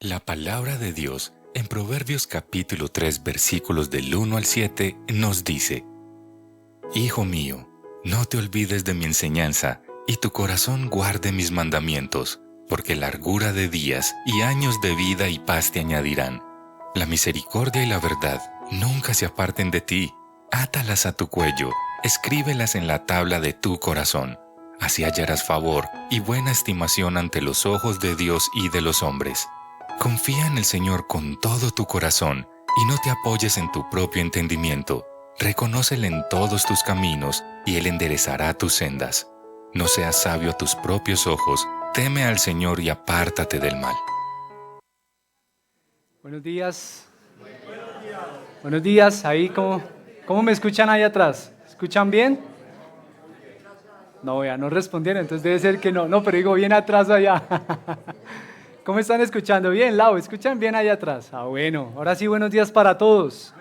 La palabra de Dios en Proverbios capítulo 3 versículos del 1 al 7 nos dice: Hijo mío, no te olvides de mi enseñanza, y tu corazón guarde mis mandamientos, porque largura de días y años de vida y paz te añadirán. La misericordia y la verdad nunca se aparten de ti. Átalas a tu cuello, escríbelas en la tabla de tu corazón. Así hallarás favor y buena estimación ante los ojos de Dios y de los hombres. Confía en el Señor con todo tu corazón y no te apoyes en tu propio entendimiento. Reconócele en todos tus caminos y Él enderezará tus sendas. No seas sabio a tus propios ojos, teme al Señor y apártate del mal. Buenos días. Buenos días. Ahí, ¿cómo me escuchan ahí atrás? ¿Escuchan bien? No, ya no respondieron, entonces debe ser que no. No, pero digo bien atrás allá. ¿Cómo están escuchando? Bien, Lau, ¿escuchan bien allá atrás? Ah, bueno. Ahora sí, buenos días para todos.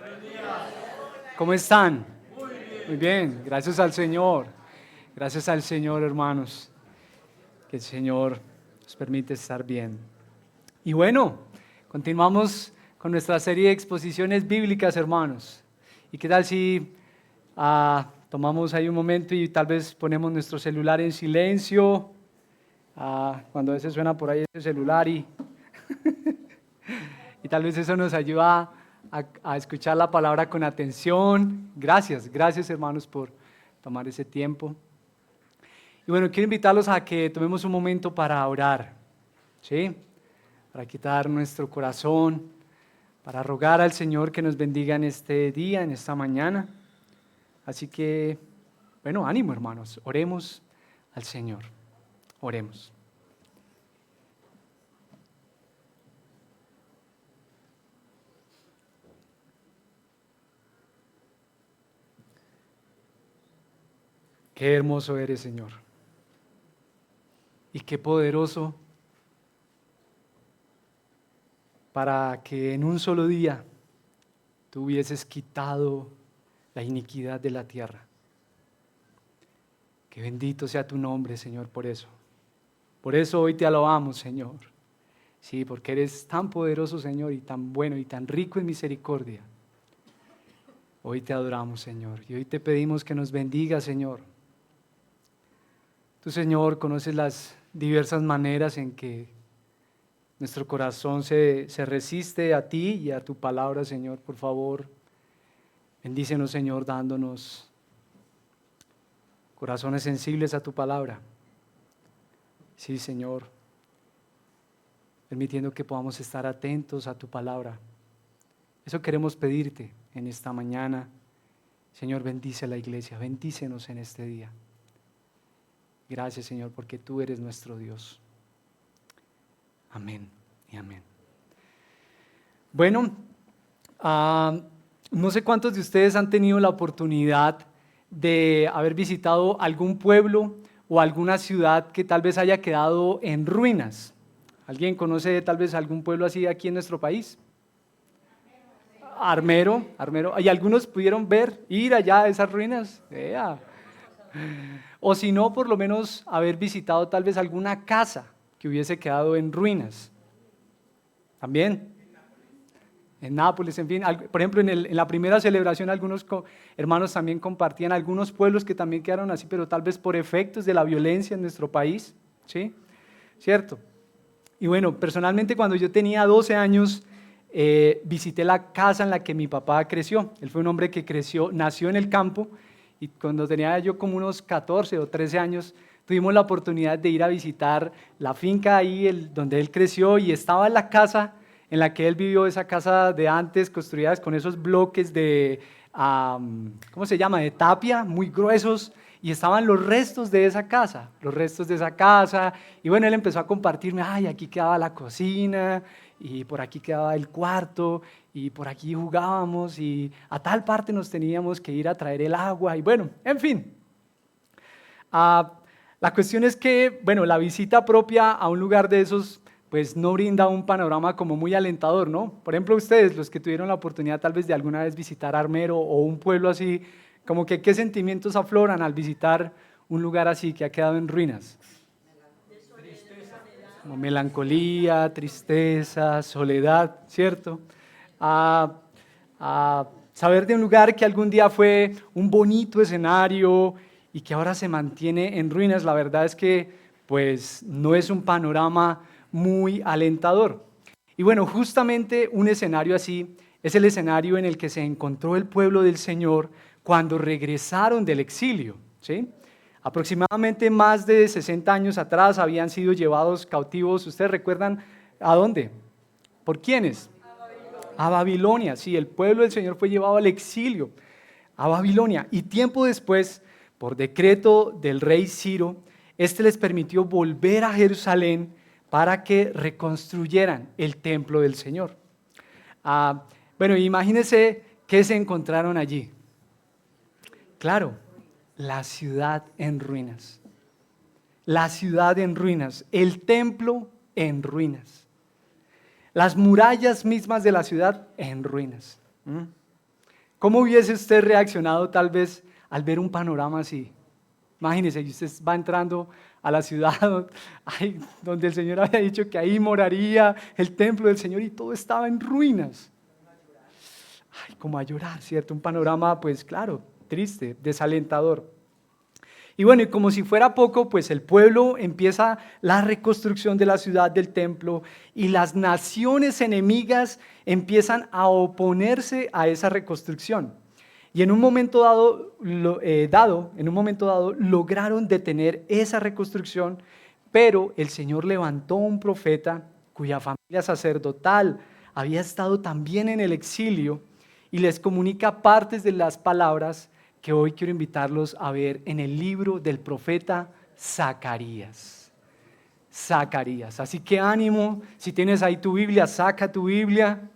¿Cómo están? Muy bien, gracias al Señor. Gracias al Señor, hermanos. Que el Señor nos permite estar bien. Y bueno, continuamos con nuestra serie de exposiciones bíblicas, hermanos. ¿Y qué tal si tomamos ahí un momento y tal vez ponemos nuestro celular en silencio? Cuando a veces suena por ahí ese celular y tal vez eso nos ayuda a escuchar la palabra con atención. Gracias hermanos por tomar ese tiempo. Y bueno, quiero invitarlos a que tomemos un momento para orar, ¿sí? Para quitar nuestro corazón, para rogar al Señor que nos bendiga en este día, en esta mañana. Así que, bueno, ánimo hermanos, oremos al Señor, oremos. Qué hermoso eres, Señor, y qué poderoso para que en un solo día tú hubieses quitado la iniquidad de la tierra. Que bendito sea tu nombre, Señor, por eso. Por eso hoy te alabamos, Señor. Sí, porque eres tan poderoso, Señor, y tan bueno y tan rico en misericordia. Hoy te adoramos, Señor, y hoy te pedimos que nos bendiga, Señor. Tú, Señor, conoces las diversas maneras en que nuestro corazón se resiste a ti y a tu palabra, Señor. Por favor, bendícenos, Señor, dándonos corazones sensibles a tu palabra. Sí, Señor, permitiendo que podamos estar atentos a tu palabra. Eso queremos pedirte en esta mañana. Señor, bendice a la iglesia, bendícenos en este día. Gracias, Señor, porque tú eres nuestro Dios. Amén y amén. Bueno, no sé cuántos de ustedes han tenido la oportunidad de haber visitado algún pueblo o alguna ciudad que tal vez haya quedado en ruinas. ¿Alguien conoce tal vez algún pueblo así aquí en nuestro país? Armero. ¿Y algunos pudieron ir allá a esas ruinas? O si no, por lo menos haber visitado tal vez alguna casa que hubiese quedado en ruinas. ¿También? En Nápoles, en fin. Por ejemplo, en la primera celebración algunos hermanos también compartían algunos pueblos que también quedaron así, pero tal vez por efectos de la violencia en nuestro país. ¿Sí? ¿Cierto? Y bueno, personalmente cuando yo tenía 12 años, visité la casa en la que mi papá creció. Él fue un hombre que nació en el campo, y cuando tenía yo como unos 14 o 13 años, tuvimos la oportunidad de ir a visitar la finca ahí donde él creció, y estaba en la casa en la que él vivió, esa casa de antes, construidas con esos bloques de, ¿cómo se llama?, de tapia, muy gruesos, y estaban los restos de esa casa, y bueno, él empezó a compartirme, aquí quedaba la cocina, y por aquí quedaba el cuarto, y por aquí jugábamos, y a tal parte nos teníamos que ir a traer el agua, y bueno, en fin. La cuestión es que, bueno, la visita propia a un lugar de esos, pues no brinda un panorama como muy alentador, ¿no? Por ejemplo, ustedes, los que tuvieron la oportunidad tal vez de alguna vez visitar Armero o un pueblo así, como que ¿qué sentimientos afloran al visitar un lugar así que ha quedado en ruinas? como melancolía, tristeza, soledad, ¿cierto? A saber de un lugar que algún día fue un bonito escenario y que ahora se mantiene en ruinas, la verdad es que pues no es un panorama muy alentador. Y bueno, justamente un escenario así es el escenario en el que se encontró el pueblo del Señor cuando regresaron del exilio, ¿sí? Aproximadamente más de 60 años atrás habían sido llevados cautivos. ¿Ustedes recuerdan a dónde? ¿Por quiénes? A Babilonia. Sí, el pueblo del Señor fue llevado al exilio, a Babilonia. Y tiempo después, por decreto del rey Ciro, este les permitió volver a Jerusalén para que reconstruyeran el templo del Señor. Bueno, imagínense qué se encontraron allí. Claro, la ciudad en ruinas. La ciudad en ruinas, el templo en ruinas. Las murallas mismas de la ciudad en ruinas. ¿Cómo hubiese usted reaccionado tal vez al ver un panorama así? Imagínese, usted va entrando a la ciudad donde el Señor había dicho que ahí moraría el templo del Señor y todo estaba en ruinas. Ay, como a llorar, ¿cierto? Un panorama, pues claro, triste, desalentador. Y bueno, y como si fuera poco, pues el pueblo empieza la reconstrucción de la ciudad, del templo, y las naciones enemigas empiezan a oponerse a esa reconstrucción. Y en un momento dado, lograron detener esa reconstrucción, pero el Señor levantó un profeta cuya familia sacerdotal había estado también en el exilio y les comunica partes de las palabras que hoy quiero invitarlos a ver en el libro del profeta Zacarías. Zacarías. Así que ánimo, si tienes ahí tu Biblia, saca tu Biblia.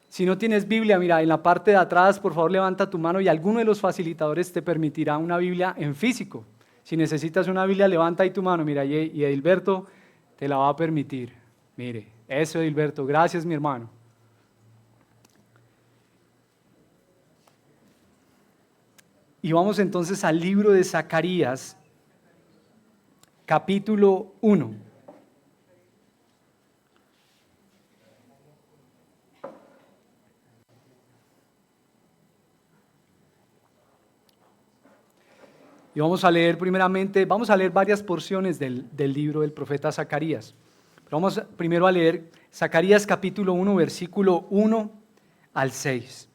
Si no tienes Biblia, mira, en la parte de atrás, por favor, levanta tu mano y alguno de los facilitadores te permitirá una Biblia en físico. Si necesitas una Biblia, levanta ahí tu mano, mira, y Edilberto te la va a permitir. Mire, eso, Edilberto, gracias, mi hermano. Y vamos entonces al libro de Zacarías, capítulo 1. Y vamos a leer primeramente, vamos a leer varias porciones del libro del profeta Zacarías. Pero vamos primero a leer Zacarías capítulo 1, versículo 1 al 6.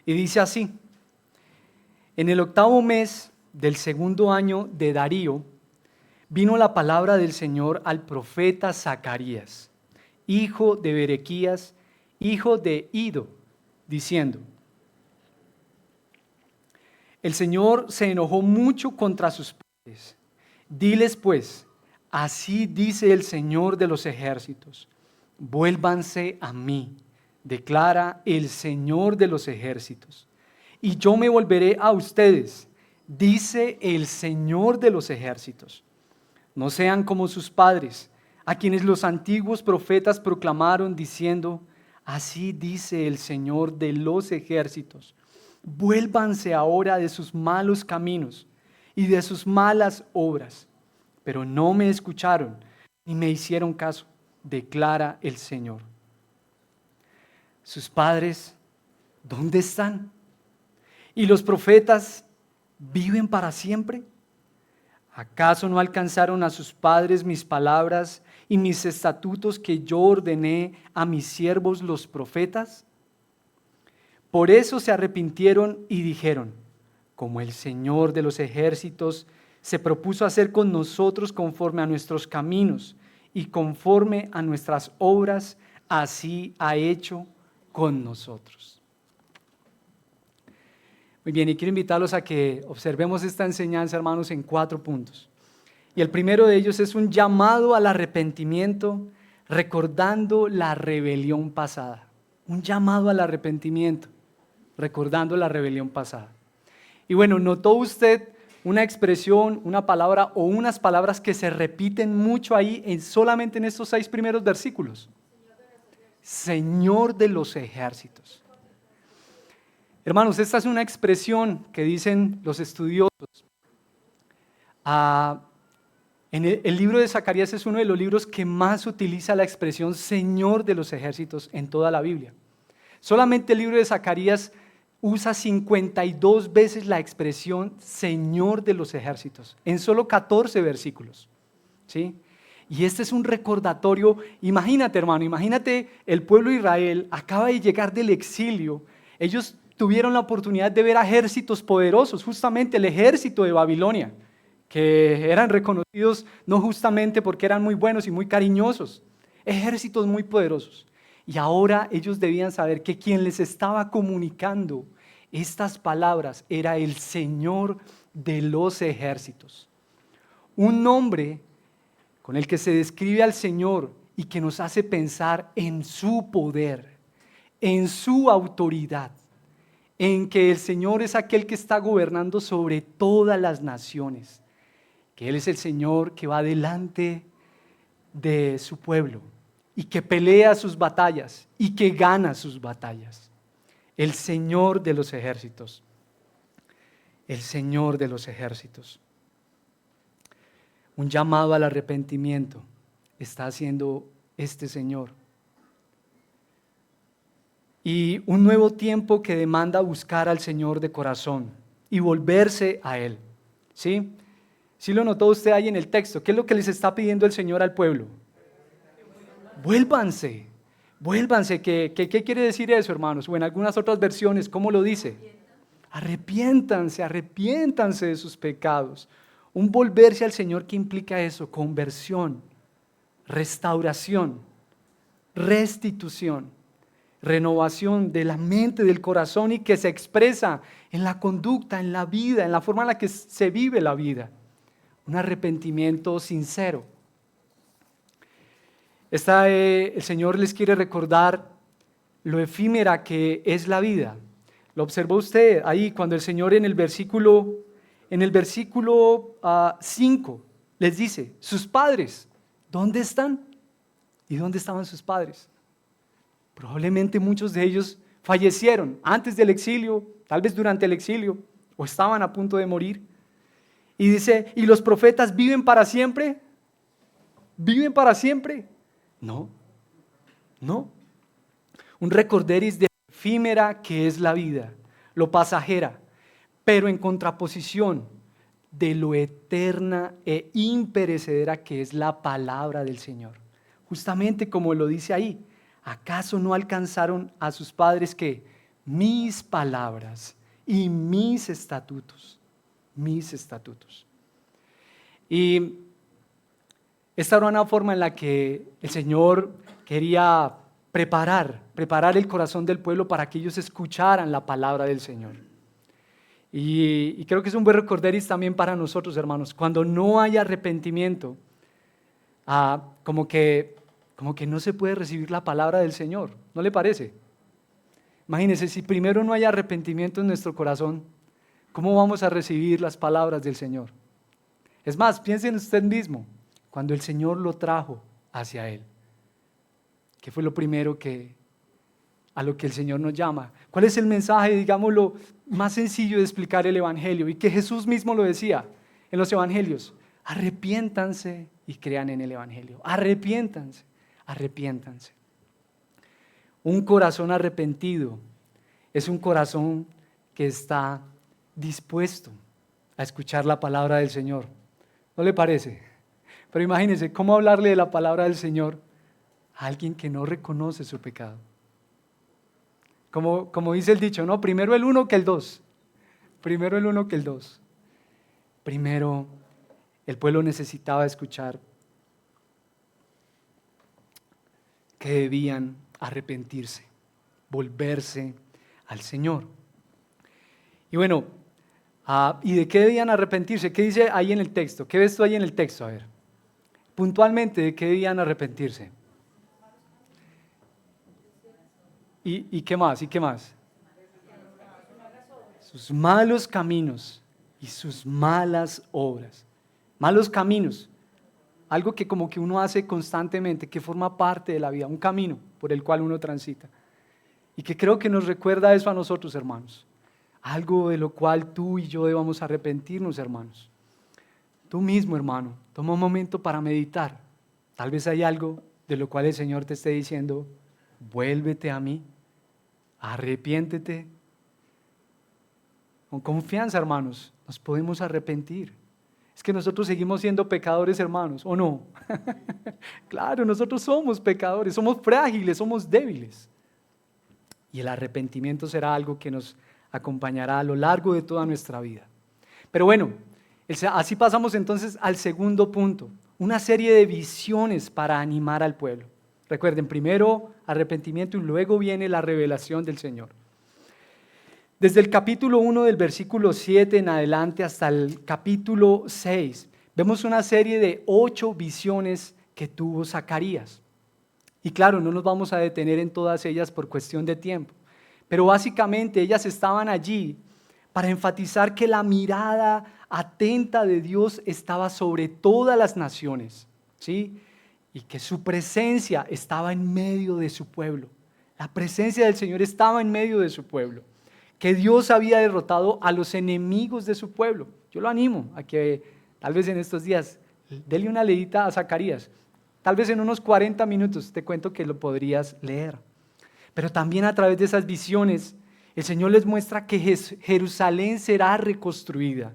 Y dice así: en el 8º mes del 2º año de Darío, vino la palabra del Señor al profeta Zacarías, hijo de Berequías, hijo de Ido, diciendo: el Señor se enojó mucho contra sus padres. Diles pues, así dice el Señor de los ejércitos: vuélvanse a mí, declara el Señor de los ejércitos, y yo me volveré a ustedes, dice el Señor de los ejércitos. No sean como sus padres, a quienes los antiguos profetas proclamaron diciendo: así dice el Señor de los ejércitos. Vuélvanse ahora de sus malos caminos y de sus malas obras. Pero no me escucharon ni me hicieron caso, declara el Señor. Sus padres, ¿dónde están? ¿Y los profetas viven para siempre? ¿Acaso no alcanzaron a sus padres mis palabras y mis estatutos que yo ordené a mis siervos los profetas? Por eso se arrepintieron y dijeron: como el Señor de los ejércitos se propuso hacer con nosotros conforme a nuestros caminos y conforme a nuestras obras, así ha hecho con nosotros. Muy bien, y quiero invitarlos a que observemos esta enseñanza, hermanos, en 4 puntos. Y el primero de ellos es un llamado al arrepentimiento, recordando la rebelión pasada. Un llamado al arrepentimiento, recordando la rebelión pasada. Y bueno, ¿notó usted una expresión, una palabra o unas palabras que se repiten mucho ahí solamente en estos 6 primeros versículos? Señor de los ejércitos. Hermanos, esta es una expresión que dicen los estudiosos El libro de Zacarías es uno de los libros que más utiliza la expresión Señor de los ejércitos en toda la Biblia. Solamente el libro de Zacarías usa 52 veces la expresión Señor de los ejércitos, en solo 14 versículos. ¿Sí? Y este es un recordatorio. Imagínate, hermano, imagínate el pueblo de Israel acaba de llegar del exilio. Ellos tuvieron la oportunidad de ver ejércitos poderosos, justamente el ejército de Babilonia, que eran reconocidos no justamente porque eran muy buenos y muy cariñosos, ejércitos muy poderosos. Y ahora ellos debían saber que quien les estaba comunicando estas palabras era el Señor de los ejércitos. Un nombre con el que se describe al Señor y que nos hace pensar en su poder, en su autoridad, en que el Señor es aquel que está gobernando sobre todas las naciones, que Él es el Señor que va delante de su pueblo y que pelea sus batallas y que gana sus batallas. El Señor de los ejércitos. El Señor de los ejércitos. Un llamado al arrepentimiento está haciendo este Señor. Y un nuevo tiempo que demanda buscar al Señor de corazón y volverse a Él. ¿Sí? ¿Sí lo notó usted ahí en el texto? ¿Qué es lo que les está pidiendo el Señor al pueblo? Vuélvanse, vuélvanse. ¿Qué quiere decir eso, hermanos? O en algunas otras versiones, ¿cómo lo dice? Arrepiéntanse, arrepiéntanse de sus pecados. Un volverse al Señor, ¿qué implica eso? Conversión, restauración, restitución, renovación de la mente, del corazón y que se expresa en la conducta, en la vida, en la forma en la que se vive la vida. Un arrepentimiento sincero. El Señor les quiere recordar lo efímera que es la vida. ¿Lo observó usted ahí cuando el Señor en el versículo 5 les dice, sus padres, ¿dónde están? ¿Y dónde estaban sus padres? Probablemente muchos de ellos fallecieron antes del exilio, tal vez durante el exilio, o estaban a punto de morir. Y dice, ¿y los profetas viven para siempre? ¿Viven para siempre? No, no. Un recorderis de lo efímera que es la vida, lo pasajera, pero en contraposición de lo eterna e imperecedera que es la palabra del Señor. Justamente como lo dice ahí, ¿acaso no alcanzaron a sus padres que mis palabras y mis estatutos? Mis estatutos. Y esta era una forma en la que el Señor quería preparar el corazón del pueblo para que ellos escucharan la palabra del Señor. Y creo que es un buen recorderis también para nosotros, hermanos. Cuando no hay arrepentimiento, como que no se puede recibir la palabra del Señor. ¿No le parece? Imagínense, si primero no hay arrepentimiento en nuestro corazón, ¿cómo vamos a recibir las palabras del Señor? Es más, piense en usted mismo, cuando el Señor lo trajo hacia Él. ¿Qué fue lo primero a lo que el Señor nos llama? ¿Cuál es el mensaje, digámoslo, más sencillo de explicar el Evangelio? Y que Jesús mismo lo decía en los Evangelios. Arrepiéntanse y crean en el Evangelio. Arrepiéntanse, arrepiéntanse. Un corazón arrepentido es un corazón que está dispuesto a escuchar la palabra del Señor. ¿No le parece? Pero imagínense, ¿cómo hablarle de la palabra del Señor a alguien que no reconoce su pecado? Como dice el dicho, ¿no? Primero el uno que el dos. Primero el uno que el dos. Primero el pueblo necesitaba escuchar que debían arrepentirse, volverse al Señor. Y bueno, ¿y de qué debían arrepentirse? ¿Qué dice ahí en el texto? ¿Qué ves tú ahí en el texto? A ver, puntualmente, ¿de qué debían arrepentirse? ¿Y qué más? ¿Y qué más? Sus malos caminos y sus malas obras. Malos caminos, algo que como que uno hace constantemente, que forma parte de la vida, un camino por el cual uno transita. Y que creo que nos recuerda eso a nosotros, hermanos. Algo de lo cual tú y yo debamos arrepentirnos, hermanos. tú mismo, hermano, toma un momento para meditar. Tal vez hay algo de lo cual el Señor te esté diciendo, vuélvete a mí, arrepiéntete. Con confianza, hermanos, nos podemos arrepentir. Es que nosotros seguimos siendo pecadores, hermanos, ¿o no? Claro, nosotros somos pecadores, somos frágiles, somos débiles. Y el arrepentimiento será algo que nos acompañará a lo largo de toda nuestra vida. Pero bueno, así pasamos entonces al segundo punto, una serie de visiones para animar al pueblo. Recuerden, primero arrepentimiento y luego viene la revelación del Señor. Desde el capítulo 1 del versículo 7 en adelante hasta el capítulo 6, vemos una serie de 8 visiones que tuvo Zacarías. Y claro, no nos vamos a detener en todas ellas por cuestión de tiempo, pero básicamente ellas estaban allí para enfatizar que la mirada atenta de Dios estaba sobre todas las naciones, ¿sí? Y que su presencia estaba en medio de su pueblo. La presencia del Señor estaba en medio de su pueblo. Que Dios había derrotado a los enemigos de su pueblo. Yo lo animo a que tal vez en estos días dele una leída a Zacarías. Tal vez en unos 40 minutos te cuento que lo podrías leer. Pero también a través de esas visiones, el Señor les muestra que Jerusalén será reconstruida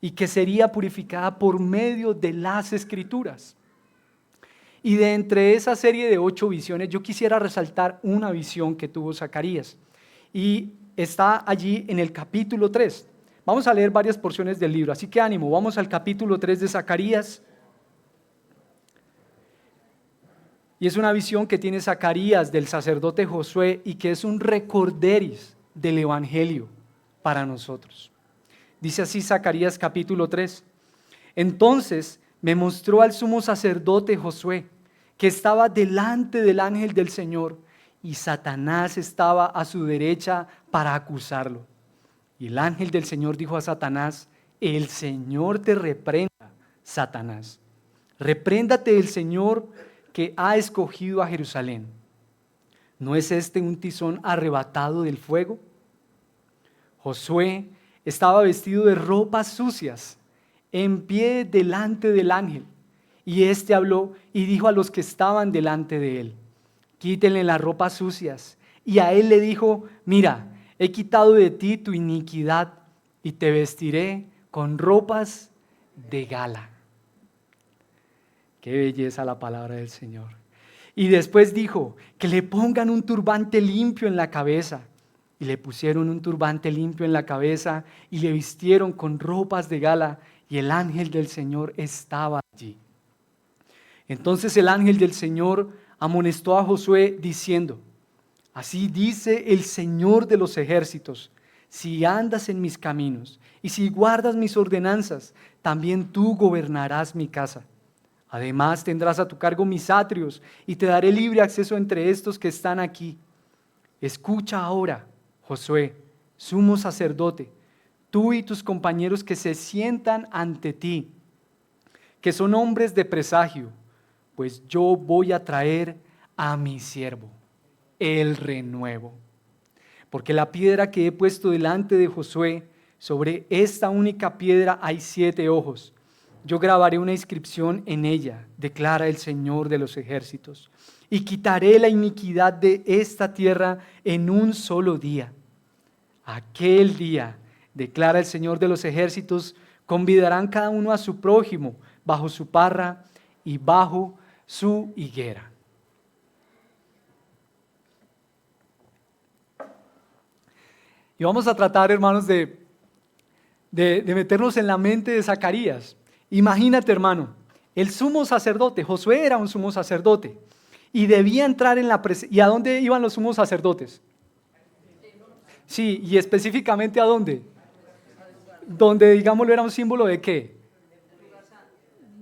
y que sería purificada por medio de las Escrituras. Y de entre esa serie de 8 visiones, yo quisiera resaltar una visión que tuvo Zacarías. Y está allí en el capítulo 3. Vamos a leer varias porciones del libro, así que ánimo, vamos al capítulo 3 de Zacarías. Y es una visión que tiene Zacarías del sacerdote Josué y que es un recorderis del evangelio para nosotros. Dice así Zacarías capítulo 3. Entonces me mostró al sumo sacerdote Josué, que estaba delante del ángel del Señor, y Satanás estaba a su derecha para acusarlo. Y el ángel del Señor dijo a Satanás, el Señor te reprenda, Satanás. Repréndate el Señor que ha escogido a Jerusalén. ¿No es este un tizón arrebatado del fuego? Josué estaba vestido de ropas sucias, en pie delante del ángel. Y éste habló y dijo a los que estaban delante de él, quítenle las ropas sucias. Y a él le dijo, mira, he quitado de ti tu iniquidad y te vestiré con ropas de gala. Qué belleza la palabra del Señor. Y después dijo, que le pongan un turbante limpio en la cabeza. Y le pusieron un turbante limpio en la cabeza y le vistieron con ropas de gala. Y el ángel del Señor estaba allí. Entonces el ángel del Señor amonestó a Josué diciendo, así dice el Señor de los ejércitos, si andas en mis caminos y si guardas mis ordenanzas, también tú gobernarás mi casa. Además tendrás a tu cargo mis atrios y te daré libre acceso entre estos que están aquí. Escucha ahora, Josué, sumo sacerdote, tú y tus compañeros que se sientan ante ti, que son hombres de presagio, pues yo voy a traer a mi siervo, el renuevo. Porque la piedra que he puesto delante de Josué, sobre esta única piedra hay 7 ojos. Yo grabaré una inscripción en ella, declara el Señor de los ejércitos, y quitaré la iniquidad de esta tierra en un solo día. Aquel día, declara el Señor de los ejércitos, convidarán cada uno a su prójimo bajo su parra y bajo su higuera. Y vamos a tratar, hermanos, de meternos en la mente de Zacarías. Imagínate, hermano, el sumo sacerdote, Josué era un sumo sacerdote y debía entrar en la presencia. ¿Y a dónde iban los sumos sacerdotes? Sí, y específicamente ¿a dónde? Donde, digámoslo, era un símbolo ¿de qué?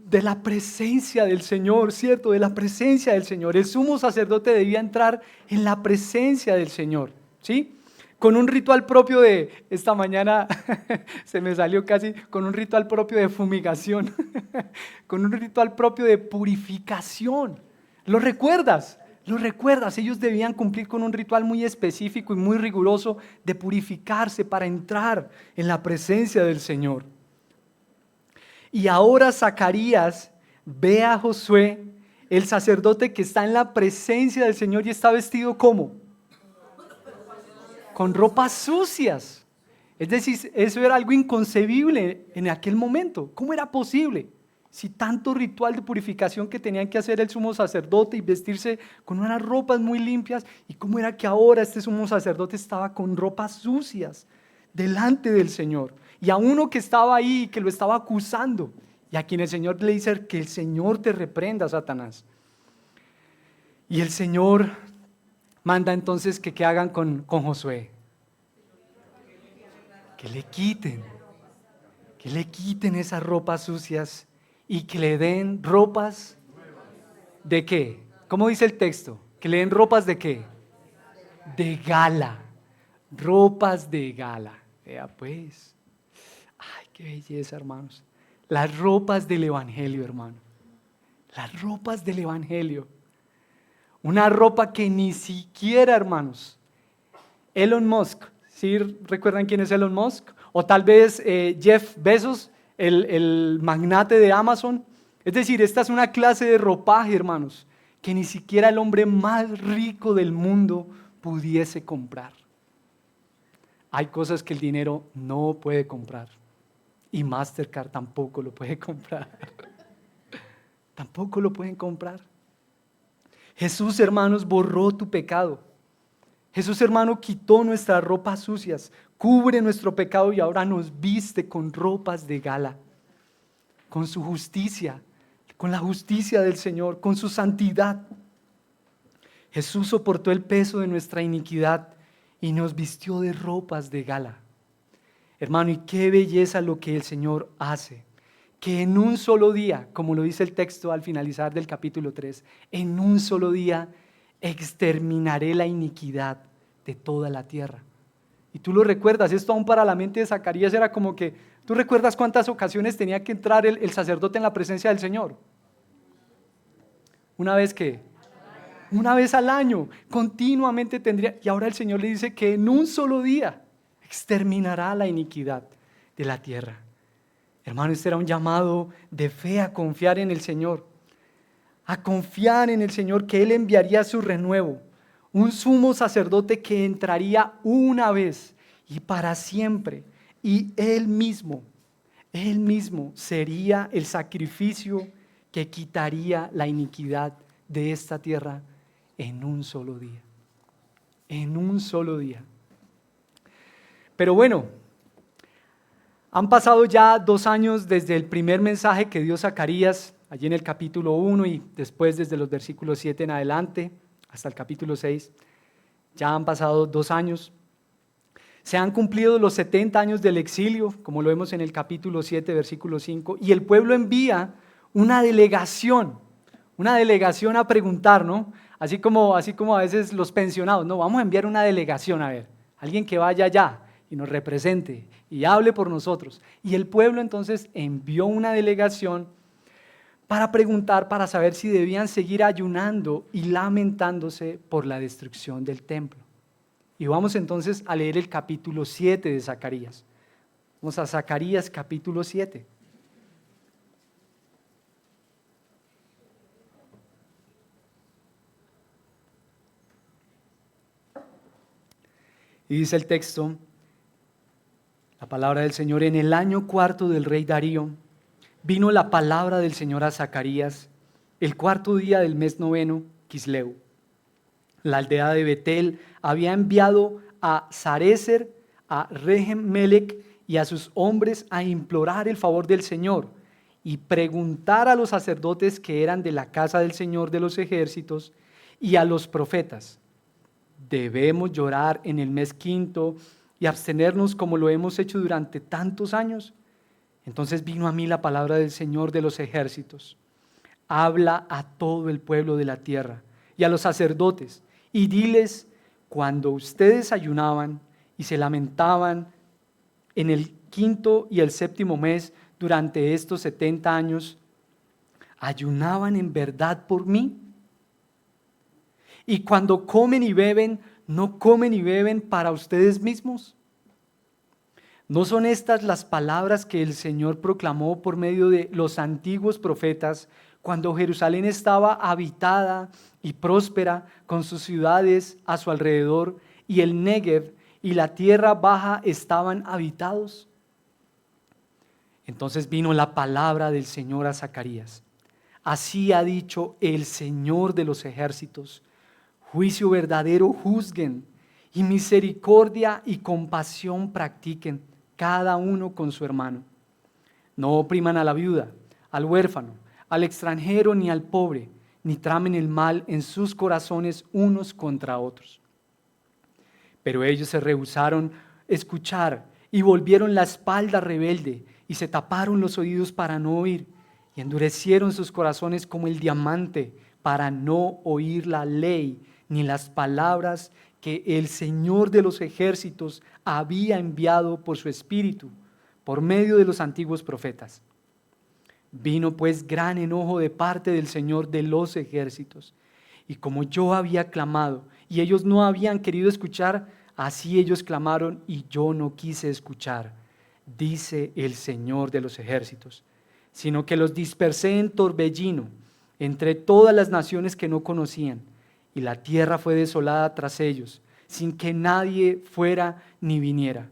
De la presencia del Señor, ¿cierto? De la presencia del Señor. El sumo sacerdote debía entrar en la presencia del Señor, ¿sí? Con un ritual propio de, esta mañana se me salió casi, con un ritual propio de fumigación, con un ritual propio de purificación. ¿Lo recuerdas? ¿Lo recuerdas? Ellos debían cumplir con un ritual muy específico y muy riguroso de purificarse para entrar en la presencia del Señor. Y ahora Zacarías ve a Josué, el sacerdote que está en la presencia del Señor y está vestido ¿cómo? Con ropas sucias. Es decir, eso era algo inconcebible en aquel momento. ¿Cómo era posible? Si tanto ritual de purificación que tenían que hacer el sumo sacerdote y vestirse con unas ropas muy limpias, ¿y cómo era que ahora este sumo sacerdote estaba con ropas sucias delante del Señor? Y a uno que estaba ahí, que lo estaba acusando, y a quien el Señor le dice que el Señor te reprenda, Satanás. Y el Señor manda entonces que hagan con Josué. Que le quiten esas ropas sucias y que le den ropas ¿de qué? ¿Cómo dice el texto? Que le den ropas ¿de qué? De gala. Ropas de gala. Vea pues. Ay, qué belleza, hermanos. Las ropas del Evangelio, hermano. Las ropas del Evangelio. Una ropa que ni siquiera, hermanos, Elon Musk, ¿sí recuerdan quién es Elon Musk? O tal vez Jeff Bezos, el magnate de Amazon. Es decir, esta es una clase de ropaje, hermanos, que ni siquiera el hombre más rico del mundo pudiese comprar. Hay cosas que el dinero no puede comprar y Mastercard tampoco lo puede comprar. Tampoco lo pueden comprar. Jesús, hermanos, borró tu pecado. Jesús, hermano, quitó nuestras ropas sucias, cubre nuestro pecado y ahora nos viste con ropas de gala, con su justicia, con la justicia del Señor, con su santidad. Jesús soportó el peso de nuestra iniquidad y nos vistió de ropas de gala. Hermano, y qué belleza lo que el Señor hace, que en un solo día, como lo dice el texto al finalizar del capítulo 3, en un solo día exterminaré la iniquidad de toda la tierra. Y tú lo recuerdas, esto aún para la mente de Zacarías era como que, ¿tú recuerdas cuántas ocasiones tenía que entrar el sacerdote en la presencia del Señor? Una vez al año, continuamente tendría, y ahora el Señor le dice que en un solo día exterminará la iniquidad de la tierra. Hermano, este era un llamado de fe a confiar en el Señor, a confiar en el Señor que Él enviaría su renuevo, un sumo sacerdote que entraría una vez y para siempre, y Él mismo sería el sacrificio que quitaría la iniquidad de esta tierra en un solo día. En un solo día. Pero bueno, han pasado ya 2 años desde el primer mensaje que dio Zacarías, allí en el capítulo 1 y después desde los versículos 7 en adelante hasta el capítulo 6. Ya han pasado 2 años. Se han cumplido los 70 años del exilio, como lo vemos en el capítulo 7, versículo 5, y el pueblo envía una delegación a preguntar, ¿no? Así como a veces los pensionados, no, vamos a enviar una delegación, a ver, alguien que vaya allá y nos represente y hable por nosotros. Y el pueblo entonces envió una delegación para preguntar, para saber si debían seguir ayunando y lamentándose por la destrucción del templo. Y vamos entonces a leer el capítulo 7 de Zacarías. Vamos a Zacarías capítulo 7. Y dice el texto, la palabra del Señor: en el año 4 del rey Darío, vino la palabra del Señor a Zacarías, el 4º día del mes 9, Quisleu. La aldea de Betel había enviado a Sarecer, a Regem-Melech y a sus hombres a implorar el favor del Señor y preguntar a los sacerdotes que eran de la casa del Señor de los ejércitos y a los profetas: ¿debemos llorar en el mes 5 y abstenernos como lo hemos hecho durante tantos años? Entonces vino a mí la palabra del Señor de los ejércitos: habla a todo el pueblo de la tierra y a los sacerdotes y diles, cuando ustedes ayunaban y se lamentaban en el 5º y el 7º mes durante estos 70 años, ¿ayunaban en verdad por mí? Y cuando comen y beben, ¿no comen y beben para ustedes mismos? ¿No son estas las palabras que el Señor proclamó por medio de los antiguos profetas cuando Jerusalén estaba habitada y próspera con sus ciudades a su alrededor y el Negev y la tierra baja estaban habitados? Entonces vino la palabra del Señor a Zacarías. Así ha dicho el Señor de los ejércitos: juicio verdadero juzguen, y misericordia y compasión practiquen, cada uno con su hermano. No opriman a la viuda, al huérfano, al extranjero ni al pobre, ni tramen el mal en sus corazones unos contra otros. Pero ellos se rehusaron escuchar y volvieron la espalda rebelde y se taparon los oídos para no oír y endurecieron sus corazones como el diamante para no oír la ley ni las palabras que el Señor de los ejércitos había enviado por su Espíritu, por medio de los antiguos profetas. Vino pues gran enojo de parte del Señor de los ejércitos, y como yo había clamado, y ellos no habían querido escuchar, así ellos clamaron, y yo no quise escuchar, dice el Señor de los ejércitos, sino que los dispersé en torbellino entre todas las naciones que no conocían, y la tierra fue desolada tras ellos, sin que nadie fuera ni viniera.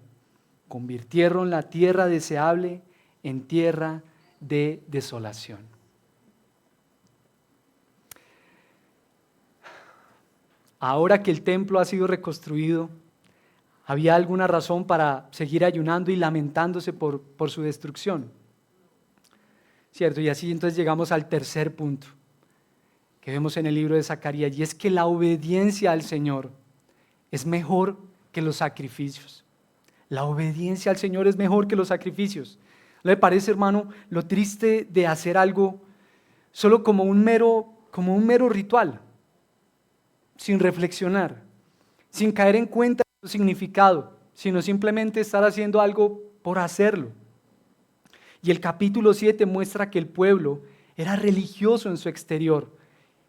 Convirtieron la tierra deseable en tierra de desolación. Ahora que el templo ha sido reconstruido, ¿había alguna razón para seguir ayunando y lamentándose por su destrucción? ¿Cierto? Y así entonces llegamos al tercer punto que vemos en el libro de Zacarías, y es que la obediencia al Señor es mejor que los sacrificios. La obediencia al Señor es mejor que los sacrificios. ¿No le parece, hermano, lo triste de hacer algo solo como un mero ritual, sin reflexionar, sin caer en cuenta de su significado, sino simplemente estar haciendo algo por hacerlo? Y el capítulo 7 muestra que el pueblo era religioso en su exterior,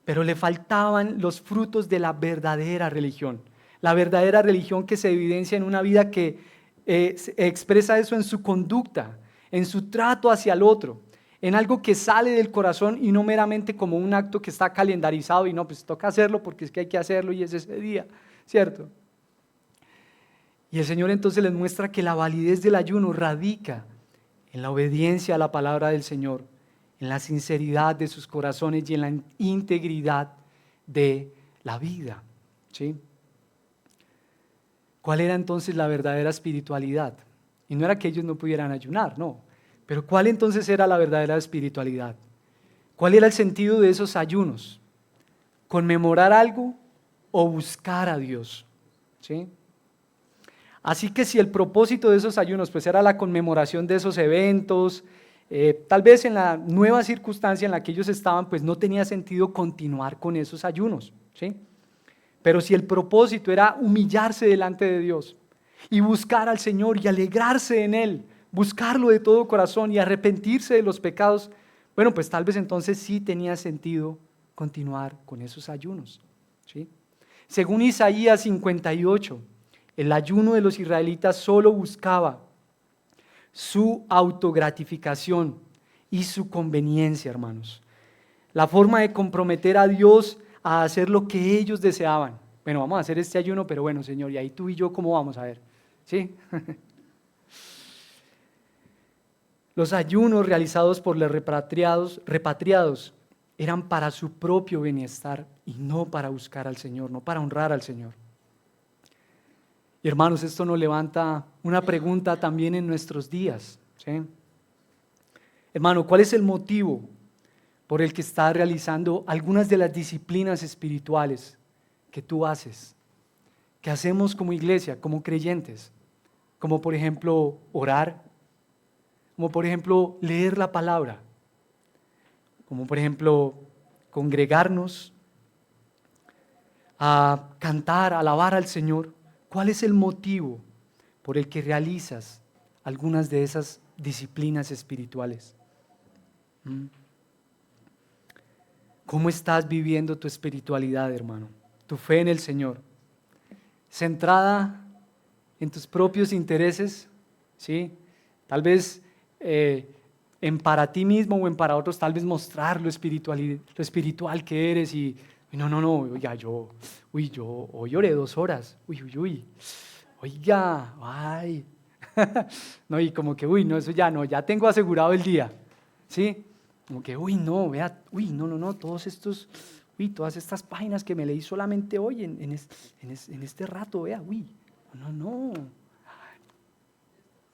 pero le faltaban los frutos de la verdadera religión. La verdadera religión que se evidencia en una vida que expresa eso en su conducta, en su trato hacia el otro, en algo que sale del corazón y no meramente como un acto que está calendarizado y no, pues toca hacerlo porque es que hay que hacerlo y es ese día, ¿cierto? Y el Señor entonces les muestra que la validez del ayuno radica en la obediencia a la palabra del Señor, en la sinceridad de sus corazones y en la integridad de la vida, ¿sí? ¿Cuál era entonces la verdadera espiritualidad? Y no era que ellos no pudieran ayunar, no. Pero ¿cuál entonces era la verdadera espiritualidad? ¿Cuál era el sentido de esos ayunos? ¿Conmemorar algo o buscar a Dios? ¿Sí? Así que si el propósito de esos ayunos pues era la conmemoración de esos eventos, tal vez en la nueva circunstancia en la que ellos estaban, pues no tenía sentido continuar con esos ayunos, ¿sí? Pero si el propósito era humillarse delante de Dios y buscar al Señor y alegrarse en Él, buscarlo de todo corazón y arrepentirse de los pecados, bueno, pues tal vez entonces sí tenía sentido continuar con esos ayunos, ¿sí? Según Isaías 58, el ayuno de los israelitas solo buscaba su autogratificación y su conveniencia, hermanos. La forma de comprometer a Dios a hacer lo que ellos deseaban. Bueno, vamos a hacer este ayuno, pero bueno, Señor, y ahí tú y yo, ¿cómo vamos a ver? ¿Sí? Los ayunos realizados por los repatriados eran para su propio bienestar y no para buscar al Señor, no para honrar al Señor. Y hermanos, esto nos levanta una pregunta también en nuestros días, ¿sí? Hermano, ¿cuál es el motivo por el que estás realizando algunas de las disciplinas espirituales que tú haces, que hacemos como iglesia, como creyentes? Como por ejemplo orar, como por ejemplo leer la palabra, como por ejemplo congregarnos, a cantar, a alabar al Señor. ¿Cuál es el motivo por el que realizas algunas de esas disciplinas espirituales? ¿Cómo estás viviendo tu espiritualidad, hermano? Tu fe en el Señor, ¿centrada en tus propios intereses ¿sí? Tal vez en para ti mismo o en para otros, tal vez mostrar lo espiritual que eres y no, oiga, yo hoy lloré 2 horas, oiga, ay, no, y como que, no, eso ya no, ya tengo asegurado el día, ¿sí? Como que, no, vea, no, todas estas páginas que me leí solamente hoy en este rato, vea, no.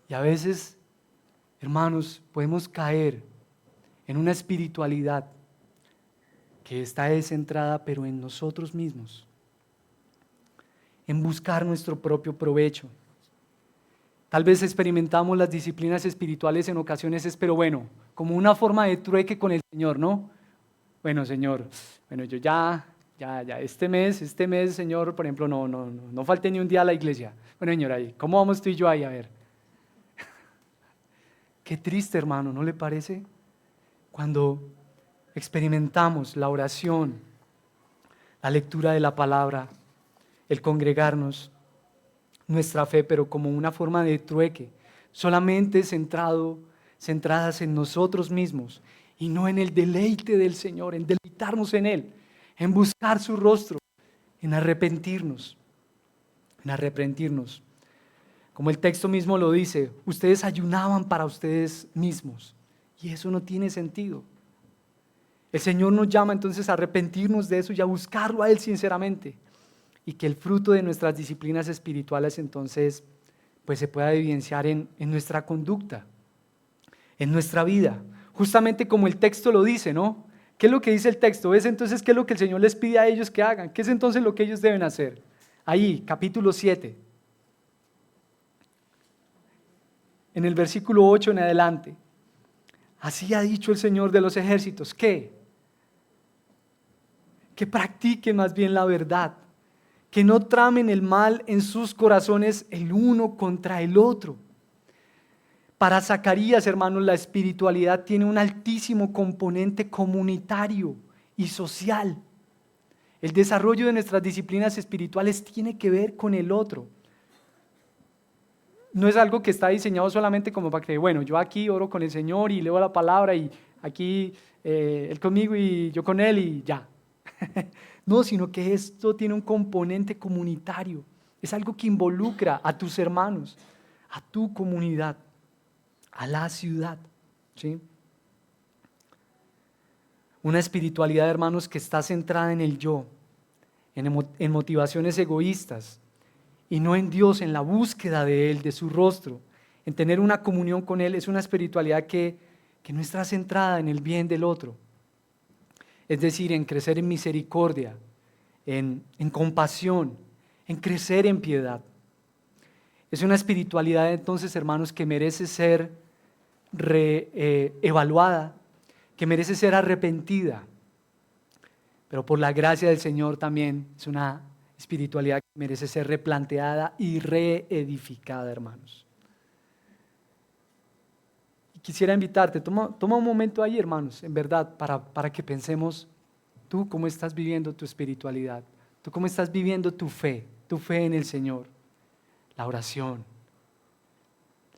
Y a veces, hermanos, podemos caer en una espiritualidad que está descentrada, pero en nosotros mismos, en buscar nuestro propio provecho. Tal vez experimentamos las disciplinas espirituales en ocasiones, pero bueno, como una forma de trueque con el Señor, ¿no? Bueno, Señor, yo ya, este mes, Señor, por ejemplo, no falté ni un día a la iglesia. Bueno, Señor, ahí, ¿cómo vamos tú y yo ahí? A ver. Qué triste, hermano, ¿no le parece? Cuando experimentamos la oración, la lectura de la palabra, el congregarnos, nuestra fe, pero como una forma de trueque, solamente centradas en nosotros mismos y no en el deleite del Señor, en deleitarnos en Él, en buscar su rostro, en arrepentirnos. Como el texto mismo lo dice, ustedes ayunaban para ustedes mismos y eso no tiene sentido. El Señor nos llama entonces a arrepentirnos de eso y a buscarlo a Él sinceramente, y que el fruto de nuestras disciplinas espirituales entonces pues se pueda evidenciar en nuestra conducta, en nuestra vida, justamente como el texto lo dice, ¿no? ¿Qué es lo que dice el texto? ¿Es entonces qué es lo que el Señor les pide a ellos que hagan? ¿Qué es entonces lo que ellos deben hacer? Ahí, capítulo 7, en el versículo 8 en adelante. Así ha dicho el Señor de los ejércitos, ¿qué? Que practiquen más bien la verdad, que no tramen el mal en sus corazones el uno contra el otro. Para Zacarías, hermanos, la espiritualidad tiene un altísimo componente comunitario y social. El desarrollo de nuestras disciplinas espirituales tiene que ver con el otro. No es algo que está diseñado solamente como para que, bueno, yo aquí oro con el Señor y leo la palabra y aquí Él conmigo y yo con Él y ya. No, sino que esto tiene un componente comunitario. Es algo que involucra a tus hermanos, a tu comunidad, a la ciudad, ¿sí? Una espiritualidad, hermanos, que está centrada en el yo, en motivaciones egoístas y no en Dios, en la búsqueda de Él, de su rostro, en tener una comunión con Él. Es una espiritualidad que no está centrada en el bien del otro, es decir, en crecer en misericordia, en compasión, en crecer en piedad. Es una espiritualidad entonces, hermanos, que merece ser evaluada, que merece ser arrepentida, pero por la gracia del Señor también es una espiritualidad que merece ser replanteada y reedificada, hermanos. Y quisiera invitarte, toma un momento ahí, hermanos, en verdad, para que pensemos, tú cómo estás viviendo tu espiritualidad, tú cómo estás viviendo tu fe en el Señor, la oración,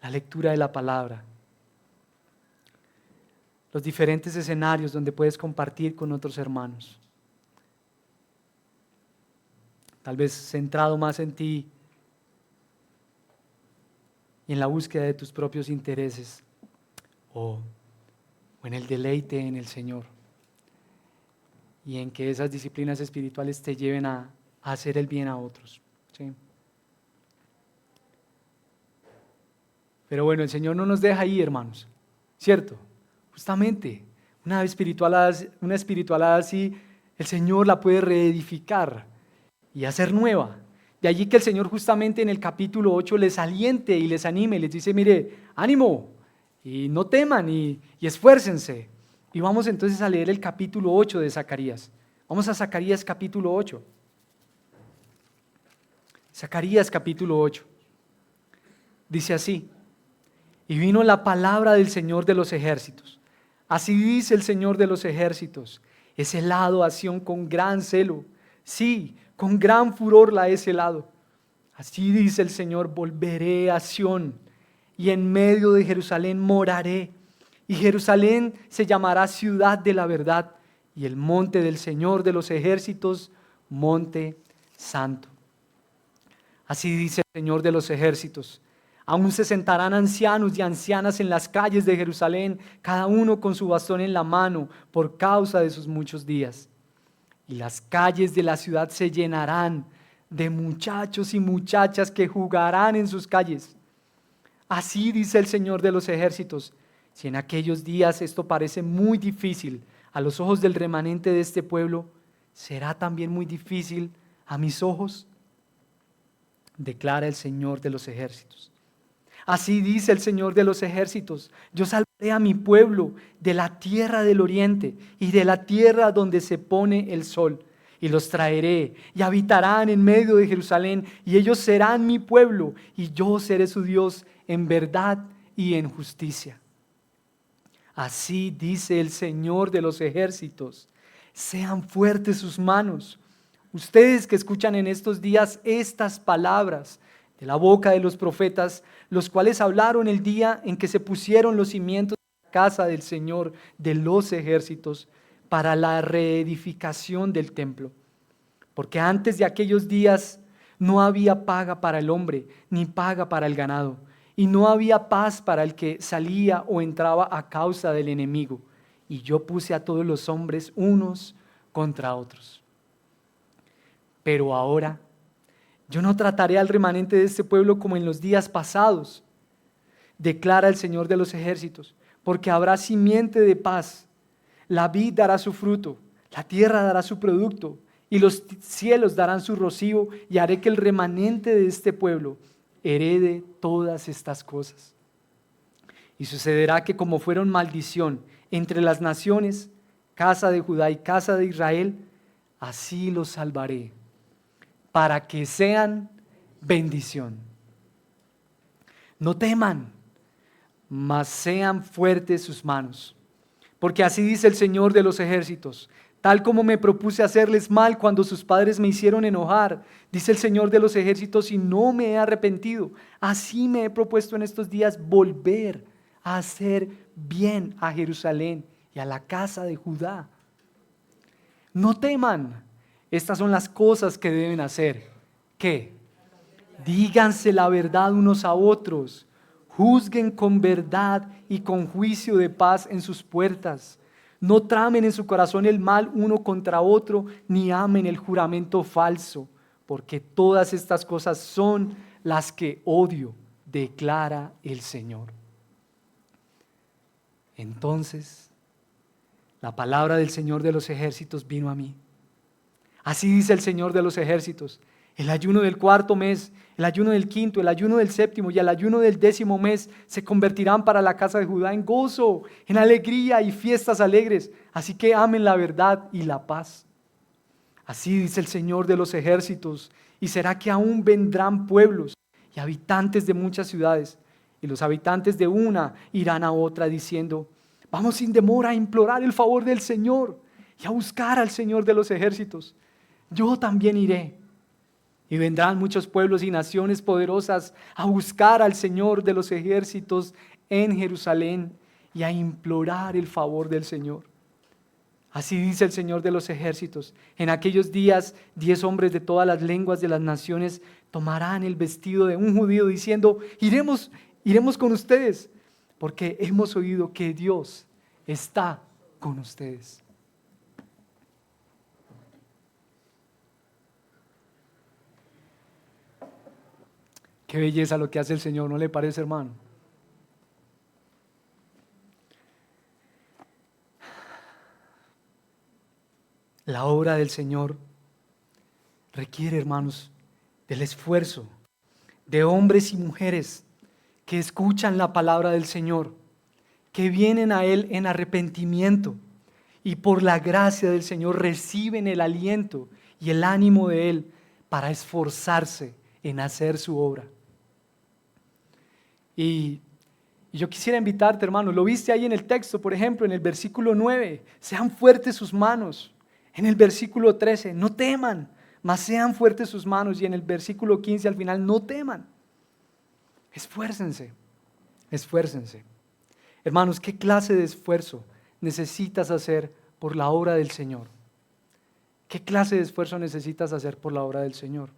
la lectura de la palabra, los diferentes escenarios donde puedes compartir con otros hermanos. Tal vez centrado más en ti y en la búsqueda de tus propios intereses o en el deleite en el Señor y en que esas disciplinas espirituales te lleven a hacer el bien a otros, ¿sí? Pero bueno, el Señor no nos deja ahí, hermanos, ¿cierto? Justamente, una espiritualidad así, el Señor la puede reedificar y hacer nueva. De allí que el Señor justamente en el capítulo 8 les aliente y les anime y les dice, mire, ánimo, y no teman y esfuércense. Y vamos entonces a leer el capítulo 8 de Zacarías. Vamos a Zacarías capítulo 8. Zacarías capítulo 8. Dice así, y vino la palabra del Señor de los ejércitos. Así dice el Señor de los ejércitos, he celado a Sión con gran celo, sí, con gran furor la he celado. Así dice el Señor, volveré a Sión y en medio de Jerusalén moraré. Y Jerusalén se llamará ciudad de la verdad, y el monte del Señor de los ejércitos, monte santo. Así dice el Señor de los ejércitos: aún se sentarán ancianos y ancianas en las calles de Jerusalén, cada uno con su bastón en la mano, por causa de sus muchos días. Y las calles de la ciudad se llenarán de muchachos y muchachas que jugarán en sus calles. Así dice el Señor de los ejércitos: si en aquellos días esto parece muy difícil a los ojos del remanente de este pueblo, ¿será también muy difícil a mis ojos? Declara el Señor de los ejércitos. Así dice el Señor de los ejércitos: yo salvaré a mi pueblo de la tierra del oriente y de la tierra donde se pone el sol, y los traeré y habitarán en medio de Jerusalén, y ellos serán mi pueblo, y yo seré su Dios en verdad y en justicia. Así dice el Señor de los ejércitos: sean fuertes sus manos. Ustedes que escuchan en estos días estas palabras de la boca de los profetas, los cuales hablaron el día en que se pusieron los cimientos de la casa del Señor de los ejércitos para la reedificación del templo. Porque antes de aquellos días no había paga para el hombre, ni paga para el ganado, y no había paz para el que salía o entraba a causa del enemigo. Y yo puse a todos los hombres unos contra otros. Pero ahora yo no trataré al remanente de este pueblo como en los días pasados, declara el Señor de los ejércitos, porque habrá simiente de paz. La vid dará su fruto, la tierra dará su producto, y los cielos darán su rocío, y haré que el remanente de este pueblo herede todas estas cosas. Y sucederá que como fueron maldición entre las naciones, casa de Judá y casa de Israel, así los salvaré, para que sean bendición. No teman, mas sean fuertes sus manos, porque así dice el Señor de los ejércitos: tal como me propuse hacerles mal cuando sus padres me hicieron enojar, dice el Señor de los ejércitos, y no me he arrepentido, así me he propuesto en estos días volver a hacer bien a Jerusalén y a la casa de Judá. No teman. Estas son las cosas que deben hacer. ¿Qué? Díganse la verdad unos a otros. Juzguen con verdad y con juicio de paz en sus puertas. No tramen en su corazón el mal uno contra otro, ni amen el juramento falso, porque todas estas cosas son las que odio, declara el Señor. Entonces, la palabra del Señor de los ejércitos vino a mí. Así dice el Señor de los ejércitos: el ayuno del cuarto mes, el ayuno del quinto, el ayuno del séptimo y el ayuno del 10º mes se convertirán para la casa de Judá en gozo, en alegría y fiestas alegres. Así que amen la verdad y la paz. Así dice el Señor de los ejércitos: y será que aún vendrán pueblos y habitantes de muchas ciudades, y los habitantes de una irán a otra diciendo: vamos sin demora a implorar el favor del Señor y a buscar al Señor de los ejércitos. Yo también iré. Y vendrán muchos pueblos y naciones poderosas a buscar al Señor de los ejércitos en Jerusalén y a implorar el favor del Señor. Así dice el Señor de los ejércitos: en aquellos días 10 hombres de todas las lenguas de las naciones tomarán el vestido de un judío diciendo: iremos con ustedes, porque hemos oído que Dios está con ustedes. Qué belleza lo que hace el Señor, ¿no le parece, hermano? La obra del Señor requiere, hermanos, del esfuerzo de hombres y mujeres que escuchan la palabra del Señor, que vienen a Él en arrepentimiento y por la gracia del Señor reciben el aliento y el ánimo de Él para esforzarse en hacer su obra. Y yo quisiera invitarte, hermano, lo viste ahí en el texto, por ejemplo, en el versículo 9, sean fuertes sus manos. En el versículo 13, no teman, mas sean fuertes sus manos. Y en el versículo 15 al final, no teman. Esfuércense. Esfuércense. Hermanos, ¿qué clase de esfuerzo necesitas hacer por la obra del Señor? ¿Qué clase de esfuerzo necesitas hacer por la obra del Señor?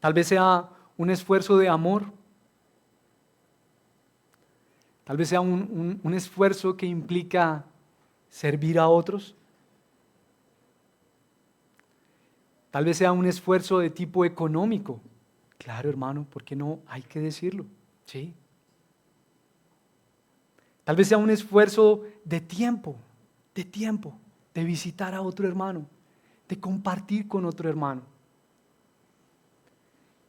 Tal vez sea un esfuerzo de amor. Tal vez sea un esfuerzo que implica servir a otros. Tal vez sea un esfuerzo de tipo económico. Claro, hermano, ¿por qué no? Hay que decirlo. Sí. Tal vez sea un esfuerzo de tiempo, de visitar a otro hermano, de compartir con otro hermano.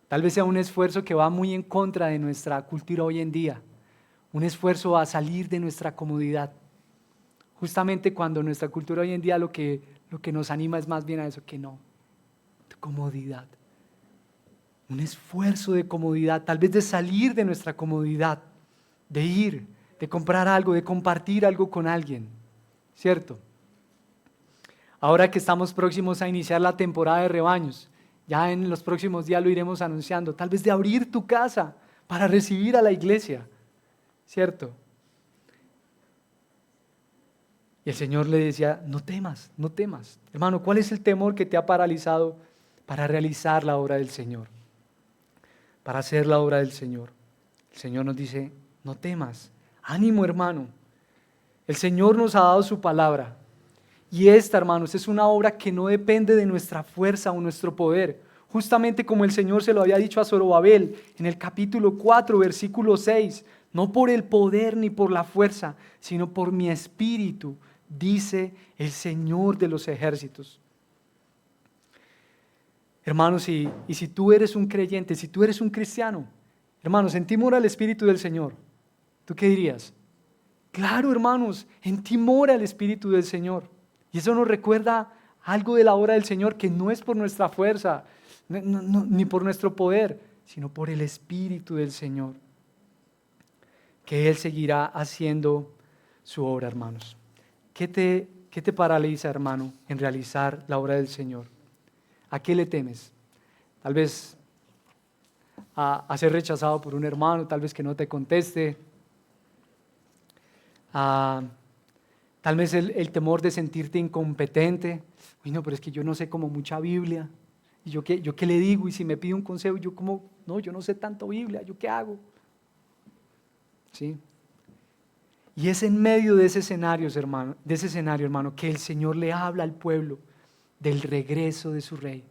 Tal vez sea un esfuerzo que va muy en contra de nuestra cultura hoy en día, un esfuerzo a salir de nuestra comodidad. Justamente cuando nuestra cultura hoy en día lo que nos anima es más bien a eso, que no, de comodidad. Un esfuerzo de comodidad, tal vez de salir de nuestra comodidad, de ir, de comprar algo, de compartir algo con alguien, ¿cierto? Ahora que estamos próximos a iniciar la temporada de rebaños, ya en los próximos días lo iremos anunciando, tal vez de abrir tu casa para recibir a la iglesia, ¿cierto? Y el Señor le decía, no temas, no temas. Hermano, ¿cuál es el temor que te ha paralizado para realizar la obra del Señor? Para hacer la obra del Señor. El Señor nos dice, no temas, ánimo hermano. El Señor nos ha dado su palabra. Y esta, hermanos, es una obra que no depende de nuestra fuerza o nuestro poder. Justamente como el Señor se lo había dicho a Zorobabel en el capítulo 4, versículo 6. No por el poder ni por la fuerza, sino por mi espíritu, dice el Señor de los ejércitos. Hermanos, y si tú eres un creyente, si tú eres un cristiano, hermanos, en ti mora el Espíritu del Señor. ¿Tú qué dirías? Claro, hermanos, en ti mora el Espíritu del Señor. Y eso nos recuerda algo de la obra del Señor que no es por nuestra fuerza, ni por nuestro poder, sino por el Espíritu del Señor. Que Él seguirá haciendo su obra, hermanos. ¿Qué te paraliza, hermano, en realizar la obra del Señor? ¿A qué le temes? Tal vez a ser rechazado por un hermano, tal vez que no te conteste. Tal vez el temor de sentirte incompetente. Uy, no, pero es que yo no sé como mucha Biblia. ¿Y yo qué le digo? Y si me pide un consejo, yo no sé tanto Biblia, ¿yo qué hago? ¿Sí? Y es en medio de ese escenario, hermano, que el Señor le habla al pueblo del regreso de su rey.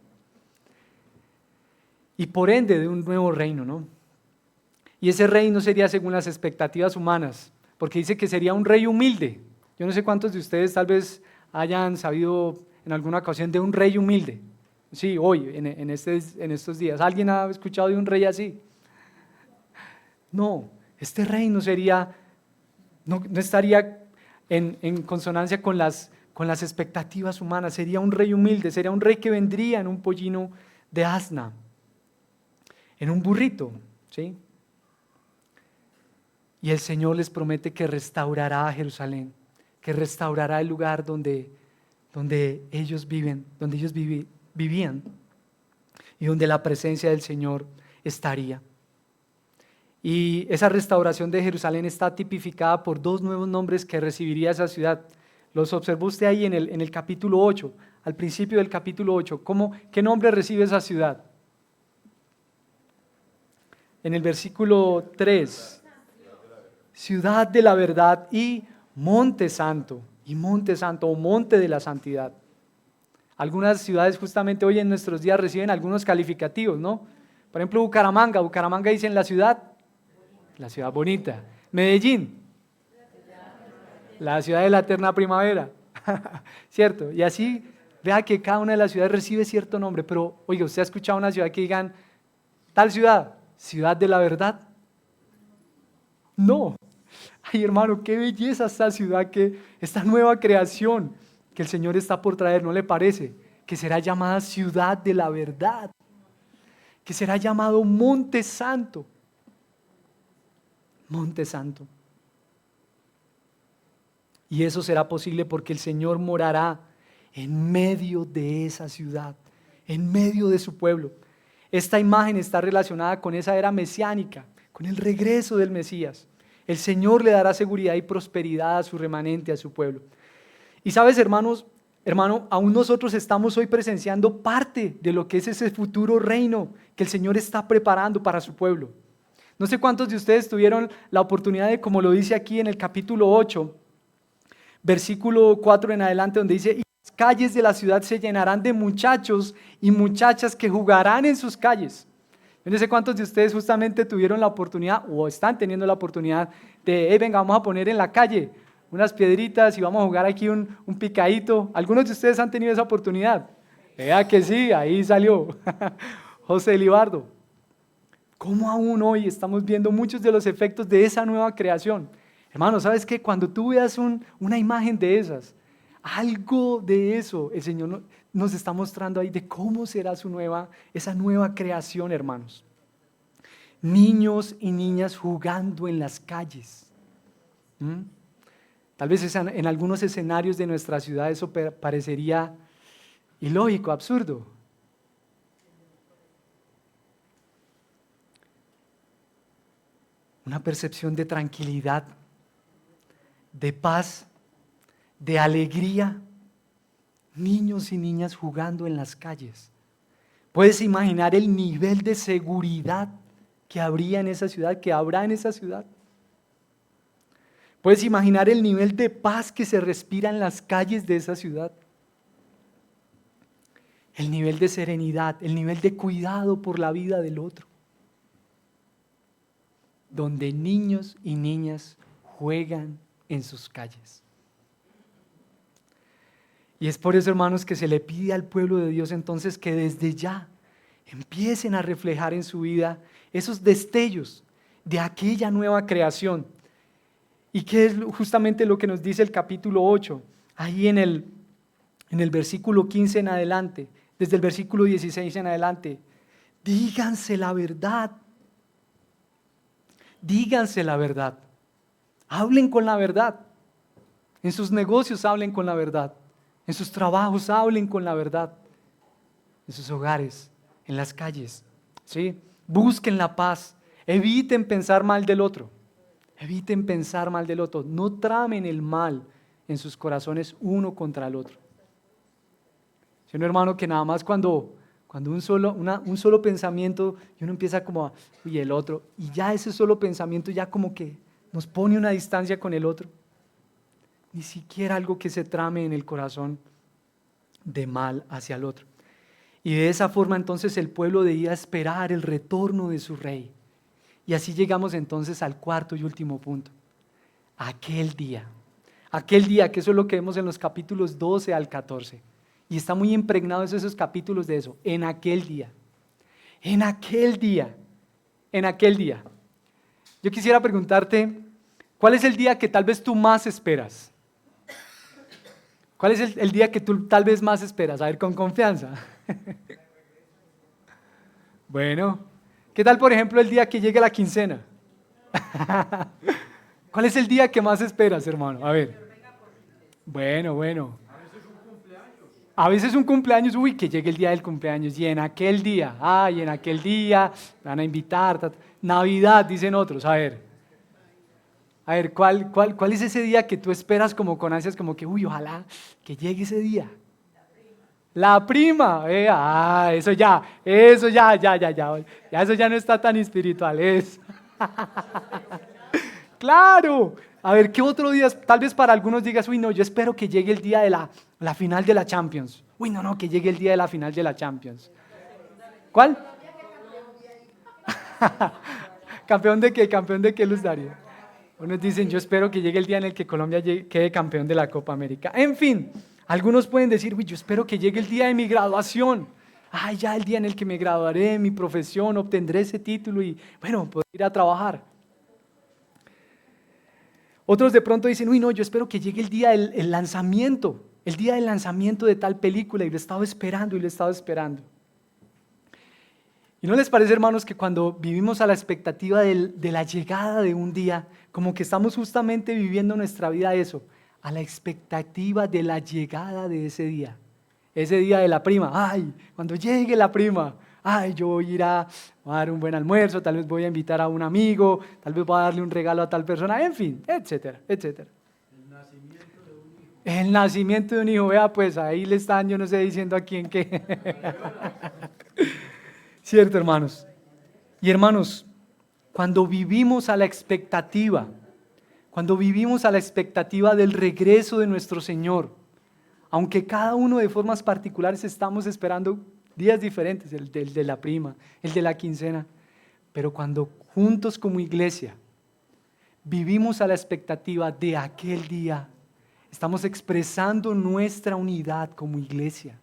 Y por ende de un nuevo reino, ¿no? Y ese reino sería según las expectativas humanas, porque dice que sería un rey humilde. Yo no sé cuántos de ustedes tal vez hayan sabido en alguna ocasión de un rey humilde. Sí, hoy, en estos días. ¿Alguien ha escuchado de un rey así? No, este rey no estaría en consonancia con las expectativas humanas. Sería un rey humilde, sería un rey que vendría en un pollino de asna, en un burrito, ¿sí? Y el Señor les promete que restaurará a Jerusalén, que restaurará el lugar donde ellos vivían y donde la presencia del Señor estaría. Y esa restauración de Jerusalén está tipificada por dos nuevos nombres que recibiría esa ciudad. Los observó usted ahí en el capítulo 8, al principio del capítulo 8. ¿Qué nombre recibe esa ciudad? En el versículo 3, ciudad de la verdad y monte santo o monte de la santidad. Algunas ciudades justamente hoy en nuestros días reciben algunos calificativos, ¿no? Por ejemplo, Bucaramanga dicen la ciudad bonita. Medellín, la ciudad de la eterna primavera, ¿cierto? Y así, vea que cada una de las ciudades recibe cierto nombre, pero oiga, ¿usted ha escuchado una ciudad que digan tal ciudad, ciudad de la verdad? No. Ay, hermano, qué belleza esta ciudad, esta nueva creación que el Señor está por traer, ¿no le parece? Que será llamada ciudad de la verdad, que será llamado Monte Santo. Monte Santo. Y eso será posible porque el Señor morará en medio de esa ciudad, en medio de su pueblo. Esta imagen está relacionada con esa era mesiánica, con el regreso del Mesías. El Señor le dará seguridad y prosperidad a su remanente, a su pueblo. Y sabes, hermano, aún nosotros estamos hoy presenciando parte de lo que es ese futuro reino que el Señor está preparando para su pueblo. No sé cuántos de ustedes tuvieron la oportunidad de, como lo dice aquí en el capítulo 8, versículo 4 en adelante, donde dice: y las calles de la ciudad se llenarán de muchachos y muchachas que jugarán en sus calles. Yo no sé cuántos de ustedes justamente tuvieron la oportunidad o están teniendo la oportunidad de, venga, vamos a poner en la calle unas piedritas y vamos a jugar aquí un picadito. ¿Algunos de ustedes han tenido esa oportunidad? Vea que sí, ahí salió José Libardo. ¿Cómo aún hoy estamos viendo muchos de los efectos de esa nueva creación? Hermano, ¿sabes qué? Cuando tú veas una imagen de esas, algo de eso, el Señor nos está mostrando ahí de cómo será esa nueva creación, hermanos. Niños y niñas jugando en las calles. Tal vez en algunos escenarios de nuestra ciudad eso parecería ilógico, absurdo. Una percepción de tranquilidad, de paz, de alegría. Niños y niñas jugando en las calles. ¿Puedes imaginar el nivel de seguridad que habría en esa ciudad, que habrá en esa ciudad? ¿Puedes imaginar el nivel de paz que se respira en las calles de esa ciudad? El nivel de serenidad, el nivel de cuidado por la vida del otro. Donde niños y niñas juegan en sus calles. Y es por eso, hermanos, que se le pide al pueblo de Dios entonces que desde ya empiecen a reflejar en su vida esos destellos de aquella nueva creación. ¿Y qué es justamente lo que nos dice el capítulo 8? Ahí en el versículo 15 en adelante, desde el versículo 16 en adelante. Díganse la verdad. Díganse la verdad. Hablen con la verdad. En sus negocios hablen con la verdad. En sus trabajos hablen con la verdad. En sus hogares, en las calles. ¿Sí? Busquen la paz. Eviten pensar mal del otro. Eviten pensar mal del otro. No tramen el mal en sus corazones uno contra el otro. Sino, hermano, que nada más cuando un solo pensamiento y uno empieza como y el otro, y ya ese solo pensamiento ya como que nos pone una distancia con el otro. Ni siquiera algo que se trame en el corazón de mal hacia el otro. Y de esa forma entonces el pueblo debía esperar el retorno de su rey. Y así llegamos entonces al cuarto y último punto. Aquel día, que eso es lo que vemos en los capítulos 12 al 14. Y está muy impregnados esos capítulos de eso. En aquel día. Yo quisiera preguntarte, ¿cuál es el día que tal vez tú más esperas? ¿Cuál es el día que tú tal vez más esperas? A ver, con confianza. Bueno, ¿qué tal por ejemplo el día que llegue la quincena? ¿Cuál es el día que más esperas, hermano? A ver. Bueno. A veces un cumpleaños, que llegue el día del cumpleaños y en aquel día, me van a invitar. Navidad, dicen otros, a ver, ¿cuál es ese día que tú esperas como con ansias, como que, ojalá que llegue ese día? La prima, eso ya eso ya no está tan espiritual, Claro. A ver, ¿qué otro día? Tal vez para algunos digas, no, yo espero que llegue el día de la final de la Champions. No, que llegue el día de la final de la Champions. ¿Cuál? ¿Campeón de qué? ¿Campeón de qué, Luz Dario? Unos dicen, yo espero que llegue el día en el que Colombia quede campeón de la Copa América. En fin, algunos pueden decir, yo espero que llegue el día de mi graduación. Ya el día en el que me graduaré de mi profesión, obtendré ese título y, podré ir a trabajar. Otros de pronto dicen, no, yo espero que llegue el día del lanzamiento, el día del lanzamiento de tal película y lo he estado esperando. ¿Y no les parece, hermanos, que cuando vivimos a la expectativa de la llegada de un día, como que estamos justamente viviendo nuestra vida eso, a la expectativa de la llegada de ese día de la prima? Cuando llegue la prima, Ay, yo voy a ir a dar un buen almuerzo, tal vez voy a invitar a un amigo, tal vez voy a darle un regalo a tal persona, en fin, etcétera, etcétera. El nacimiento de un hijo, vea, pues ahí le están, yo no sé, diciendo a quién qué. Cierto, hermanos. Y hermanos, cuando vivimos a la expectativa, cuando vivimos a la expectativa del regreso de nuestro Señor, aunque cada uno de formas particulares estamos esperando días diferentes, el de la prima, el de la quincena, pero cuando juntos como iglesia vivimos a la expectativa de aquel día, estamos expresando nuestra unidad como iglesia,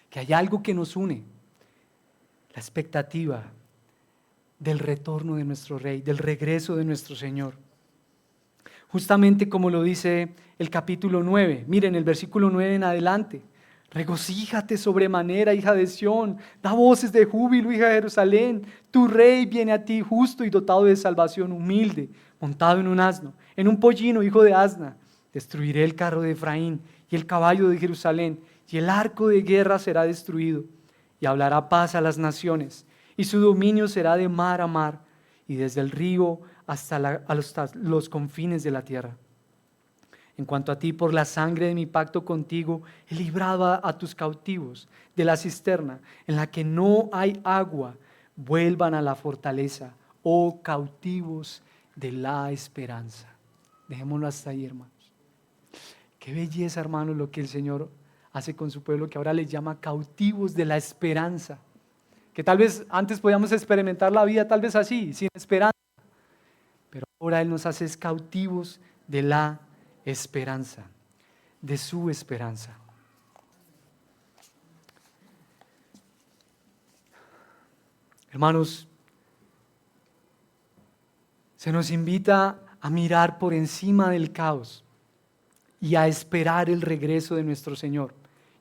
que hay algo que nos une, la expectativa del retorno de nuestro Rey, del regreso de nuestro Señor. Justamente como lo dice el capítulo 9, miren el versículo 9 en adelante: regocíjate sobremanera, hija de Sión, da voces de júbilo, hija de Jerusalén, tu Rey viene a ti justo y dotado de salvación, humilde, montado en un asno, en un pollino, hijo de asna. Destruiré el carro de Efraín y el caballo de Jerusalén, y el arco de guerra será destruido, y hablará paz a las naciones, y su dominio será de mar a mar, y desde el río hasta los confines de la tierra. En cuanto a ti, por la sangre de mi pacto contigo, he librado a tus cautivos de la cisterna en la que no hay agua. Vuelvan a la fortaleza, oh cautivos de la esperanza. Dejémoslo hasta ahí, hermanos. Qué belleza, hermanos, lo que el Señor hace con su pueblo, que ahora les llama cautivos de la esperanza. Que tal vez antes podíamos experimentar la vida tal vez así, sin esperanza. Pero ahora Él nos hace cautivos de la esperanza, de su esperanza. Hermanos, se nos invita a mirar por encima del caos y a esperar el regreso de nuestro Señor.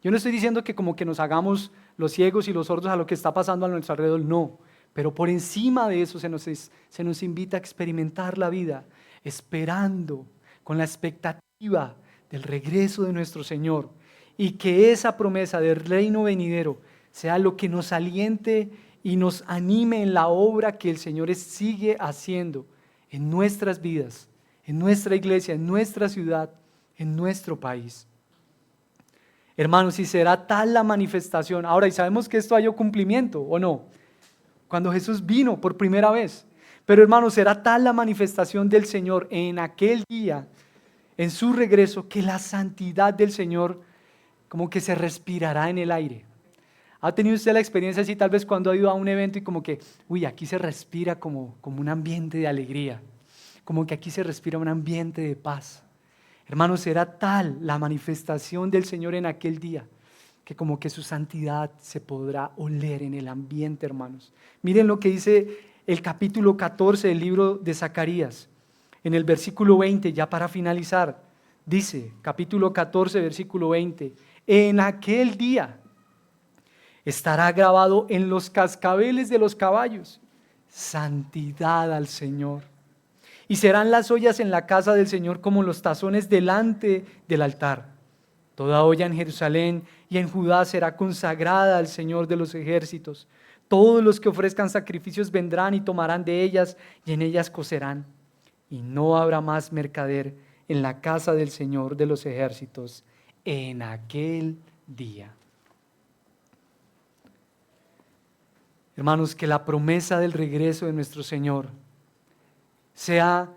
Yo no estoy diciendo que como que nos hagamos los ciegos y los sordos a lo que está pasando a nuestro alrededor, no. Pero por encima de eso se nos invita a experimentar la vida, esperando, con la expectativa del regreso de nuestro Señor, y que esa promesa del reino venidero sea lo que nos aliente y nos anime en la obra que el Señor sigue haciendo en nuestras vidas, en nuestra iglesia, en nuestra ciudad, en nuestro país. Hermanos, y será tal la manifestación. Ahora, y sabemos que esto halló cumplimiento, ¿o no? Cuando Jesús vino por primera vez. Pero hermanos, será tal la manifestación del Señor en aquel día, en su regreso, que la santidad del Señor como que se respirará en el aire. ¿Ha tenido usted la experiencia así tal vez cuando ha ido a un evento y como que, aquí se respira como un ambiente de alegría, como que aquí se respira un ambiente de paz? Hermanos, será tal la manifestación del Señor en aquel día que como que su santidad se podrá oler en el ambiente, hermanos. Miren lo que dice el capítulo 14 del libro de Zacarías, en el versículo 20, ya para finalizar. Dice, capítulo 14, versículo 20, en aquel día estará grabado en los cascabeles de los caballos, santidad al Señor. Y serán las ollas en la casa del Señor como los tazones delante del altar. Toda olla en Jerusalén y en Judá será consagrada al Señor de los ejércitos. Todos los que ofrezcan sacrificios vendrán y tomarán de ellas y en ellas cocerán. Y no habrá más mercader en la casa del Señor de los ejércitos en aquel día. Hermanos, que la promesa del regreso de nuestro Señor sea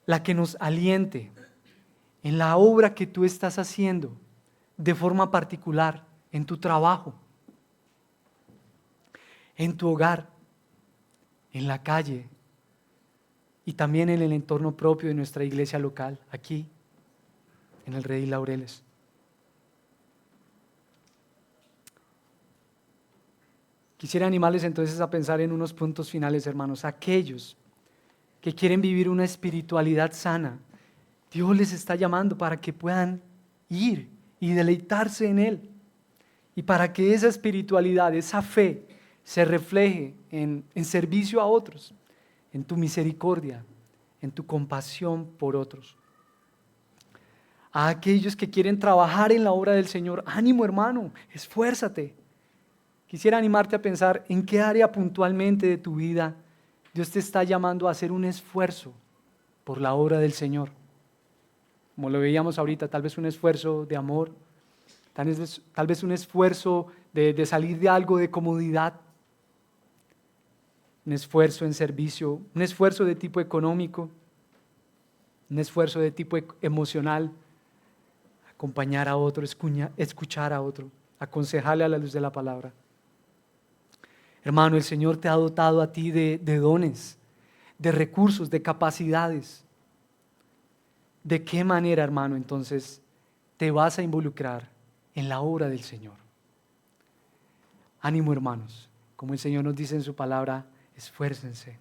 la que nos aliente en la obra que tú estás haciendo de forma particular, en tu trabajo, en tu hogar, en la calle y también en el entorno propio de nuestra iglesia local, aquí en el Redil Laureles. Quisiera animarles entonces a pensar en unos puntos finales, hermanos. Aquellos que quieren vivir una espiritualidad sana, Dios les está llamando para que puedan ir y deleitarse en Él. Y para que esa espiritualidad, esa fe, se refleje en servicio a otros, en tu misericordia, en tu compasión por otros. A aquellos que quieren trabajar en la obra del Señor, ánimo, hermano, esfuérzate. quisiera animarte a pensar en qué área puntualmente de tu vida Dios te está llamando a hacer un esfuerzo por la obra del Señor. Como lo veíamos ahorita, tal vez un esfuerzo de amor, tal vez un esfuerzo de salir de algo de comodidad, un esfuerzo en servicio, un esfuerzo de tipo económico, un esfuerzo de tipo emocional, acompañar a otro, escuchar a otro, aconsejarle a la luz de la palabra. Hermano, el Señor te ha dotado a ti de dones, de recursos, de capacidades. ¿De qué manera, hermano, entonces te vas a involucrar en la obra del Señor? Ánimo, hermanos, como el Señor nos dice en su palabra, esfuércense,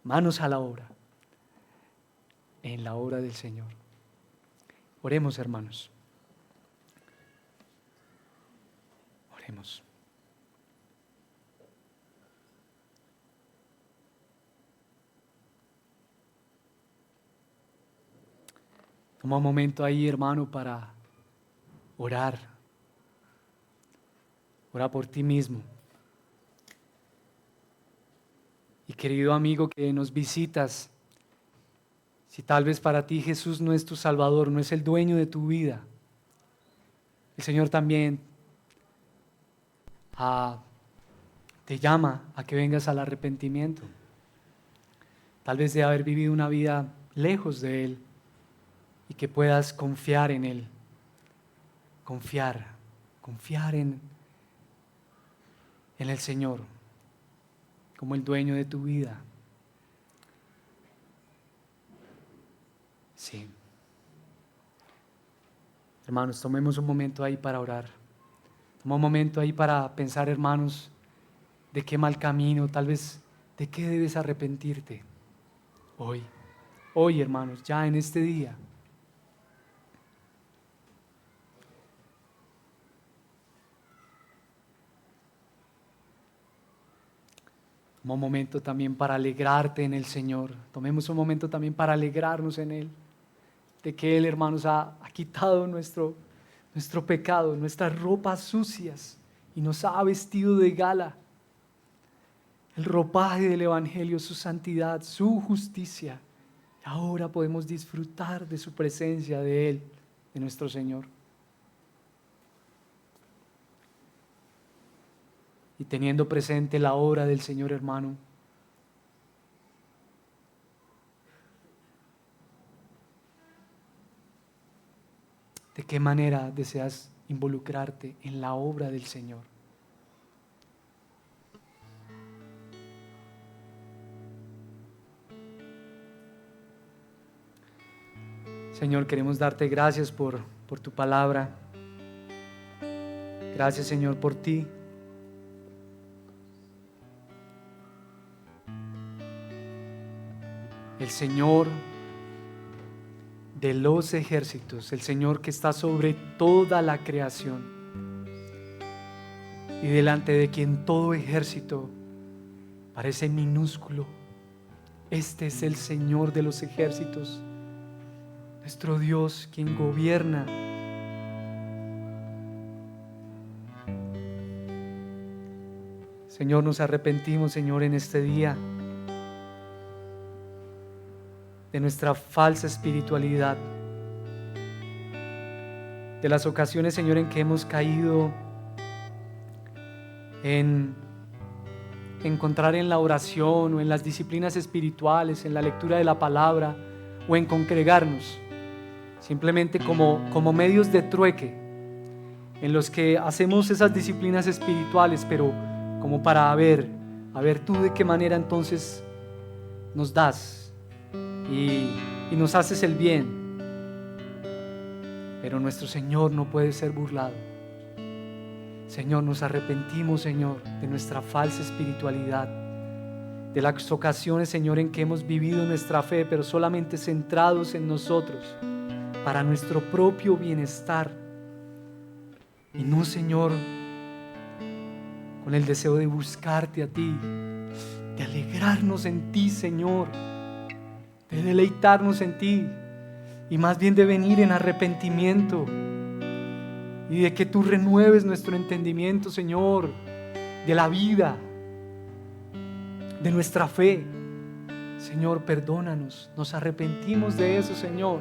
manos a la obra, en la obra del Señor. Oremos, hermanos. Oremos. Toma un momento ahí, hermano, para orar. Ora por ti mismo. Y querido amigo que nos visitas, si tal vez para ti Jesús no es tu Salvador, no es el dueño de tu vida, el Señor también te llama a que vengas al arrepentimiento. Tal vez de haber vivido una vida lejos de Él y que puedas confiar en Él. Confiar en el Señor como el dueño de tu vida. Sí. Hermanos, tomemos un momento ahí para orar. Toma un momento ahí para pensar, hermanos, de qué mal camino, tal vez de qué debes arrepentirte hoy, hermanos, ya en este día. Toma un momento también para alegrarte en el Señor. Tomemos un momento también para alegrarnos en Él, de que Él, hermanos, ha quitado nuestro pecado, nuestras ropas sucias y nos ha vestido de gala. El ropaje del Evangelio, su santidad, su justicia. Ahora podemos disfrutar de su presencia, de Él, de nuestro Señor. Y teniendo presente la obra del Señor, hermano, ¿de qué manera deseas involucrarte en la obra del Señor? Señor, queremos darte gracias por tu palabra. Gracias, Señor, por ti. El Señor de los ejércitos, el Señor que está sobre toda la creación y delante de quien todo ejército parece minúsculo. Este es el Señor de los ejércitos, nuestro Dios, quien gobierna. Señor, nos arrepentimos, Señor, en este día de nuestra falsa espiritualidad, de las ocasiones, Señor, en que hemos caído en encontrar en la oración o en las disciplinas espirituales, en la lectura de la palabra o en congregarnos, simplemente como medios de trueque, en los que hacemos esas disciplinas espirituales, pero como para ver tú de qué manera entonces nos das y nos haces el bien. Pero nuestro Señor no puede ser burlado. Señor, nos arrepentimos, Señor, de nuestra falsa espiritualidad, de las ocasiones, Señor, en que hemos vivido nuestra fe, pero solamente centrados en nosotros, para nuestro propio bienestar. Y no, Señor, con el deseo de buscarte a ti, de alegrarnos en ti, Señor, de deleitarnos en ti, y más bien de venir en arrepentimiento y de que tú renueves nuestro entendimiento, Señor, de la vida, de nuestra fe. Señor, perdónanos, nos arrepentimos de eso, Señor.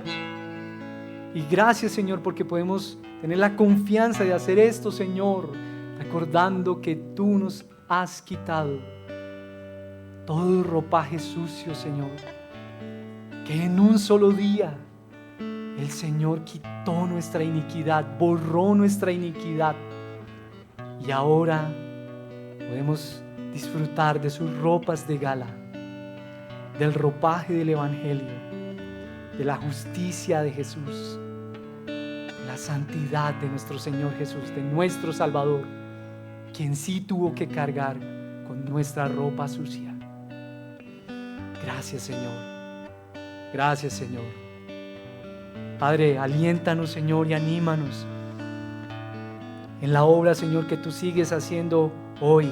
Y gracias, Señor, porque podemos tener la confianza de hacer esto, Señor, recordando que tú nos has quitado todo ropaje sucio, Señor, que en un solo día el Señor quitó nuestra iniquidad, borró nuestra iniquidad, y ahora podemos disfrutar de sus ropas de gala, del ropaje del Evangelio, de la justicia de Jesús, de la santidad de nuestro Señor Jesús, de nuestro Salvador, quien sí tuvo que cargar con nuestra ropa sucia. Gracias, Señor. Gracias, Señor. Padre, aliéntanos, Señor, y anímanos en la obra, Señor, que tú sigues haciendo hoy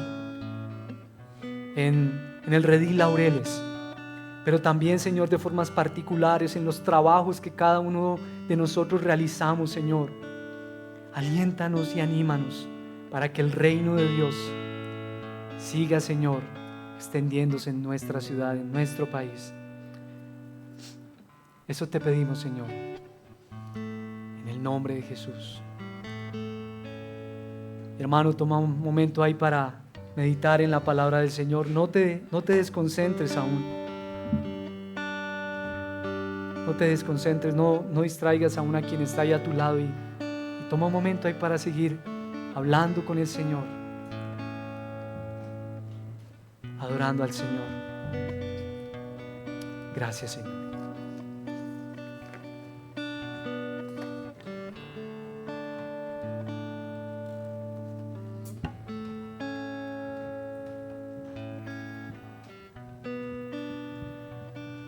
en el Redil Laureles, pero también, Señor, de formas particulares en los trabajos que cada uno de nosotros realizamos, Señor. Aliéntanos y anímanos para que el reino de Dios siga, Señor, extendiéndose en nuestra ciudad, en nuestro país. Eso te pedimos, Señor, en el nombre de Jesús. Hermano, toma un momento ahí para meditar en la palabra del Señor. No te desconcentres aún. No te desconcentres, no distraigas aún a quien está ahí a tu lado, y toma un momento ahí para seguir hablando con el Señor, adorando al Señor. Gracias, Señor.